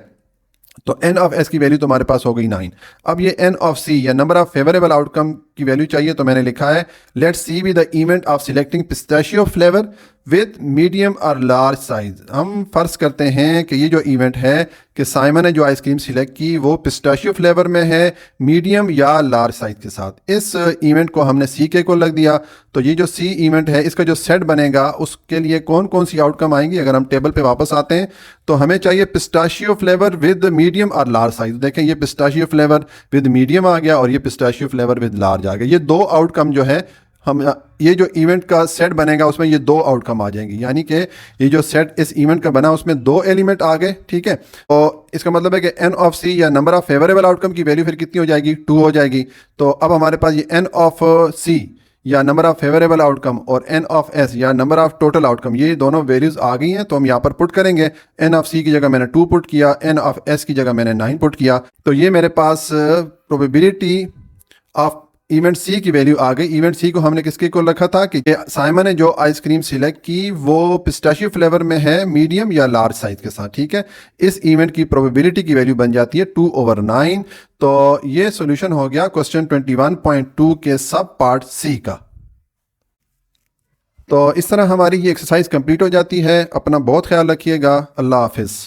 तो n ऑफ s की वैल्यू तो हमारे पास हो गई 9। अब ये n ऑफ c या नंबर ऑफ फेवरेबल आउटकम की वैल्यू चाहिए। तो मैंने लिखा है let c be the event of selecting pistachio flavour with medium और लार्ज साइज। हम फर्ज करते हैं कि ये जो इवेंट है कि साइमन ने जो आइसक्रीम सिलेक्ट की वो पिस्ताशियो फ्लेवर में है मीडियम या लार्ज साइज के साथ। इस इवेंट को हमने सी के को लग दिया। तो ये जो सी इवेंट है इसका जो सेट बनेगा उसके लिए कौन कौन सी आउटकम आएंगी, अगर हम टेबल पे वापस आते हैं तो हमें चाहिए पिस्ताशियो फ्लेवर विद मीडियम और लार्ज साइज। देखें ये पिस्ताशियो फ्लेवर विद मीडियम आ गया और ये पिस्ताशियो फ्लेवर विद लार्ज आ गया। ये दो आउटकम जो है हम, ये जो इवेंट का सेट बनेगा उसमें ये दो आउटकम आ जाएंगे, यानी कि ये जो सेट इस इवेंट का बना उसमें दो एलिमेंट आ गए, ठीक है। तो इसका मतलब है कि n ऑफ c या नंबर ऑफ फेवरेबल आउटकम की वैल्यू फिर कितनी हो जाएगी, 2 हो जाएगी। तो अब हमारे पास ये n ऑफ c या नंबर ऑफ फेवरेबल आउटकम और n ऑफ s या नंबर ऑफ टोटल आउटकम, ये दोनों वैल्यूज आ गई हैं। तो हम यहाँ पर पुट करेंगे। n ऑफ c की जगह मैंने 2 पुट किया, n ऑफ s की जगह मैंने 9 पुट किया। तो ये मेरे पास प्रोबेबिलिटी ऑफ इवेंट सी की वैल्यू आ गई। इवेंट सी को हमने किसके को रखा था कि साइमन ने जो आइसक्रीम सिलेक्ट की वो पिस्ताशियो फ्लेवर में है मीडियम या लार्ज साइज के साथ, ठीक है। इस इवेंट की प्रोबेबिलिटी की वैल्यू बन जाती है 2/9। तो ये सॉल्यूशन हो गया क्वेश्चन 21.2 के सब पार्ट सी का। तो इस तरह हमारी ये एक्सरसाइज कंप्लीट हो जाती है। अपना बहुत ख्याल रखिएगा। अल्लाह हाफिज़।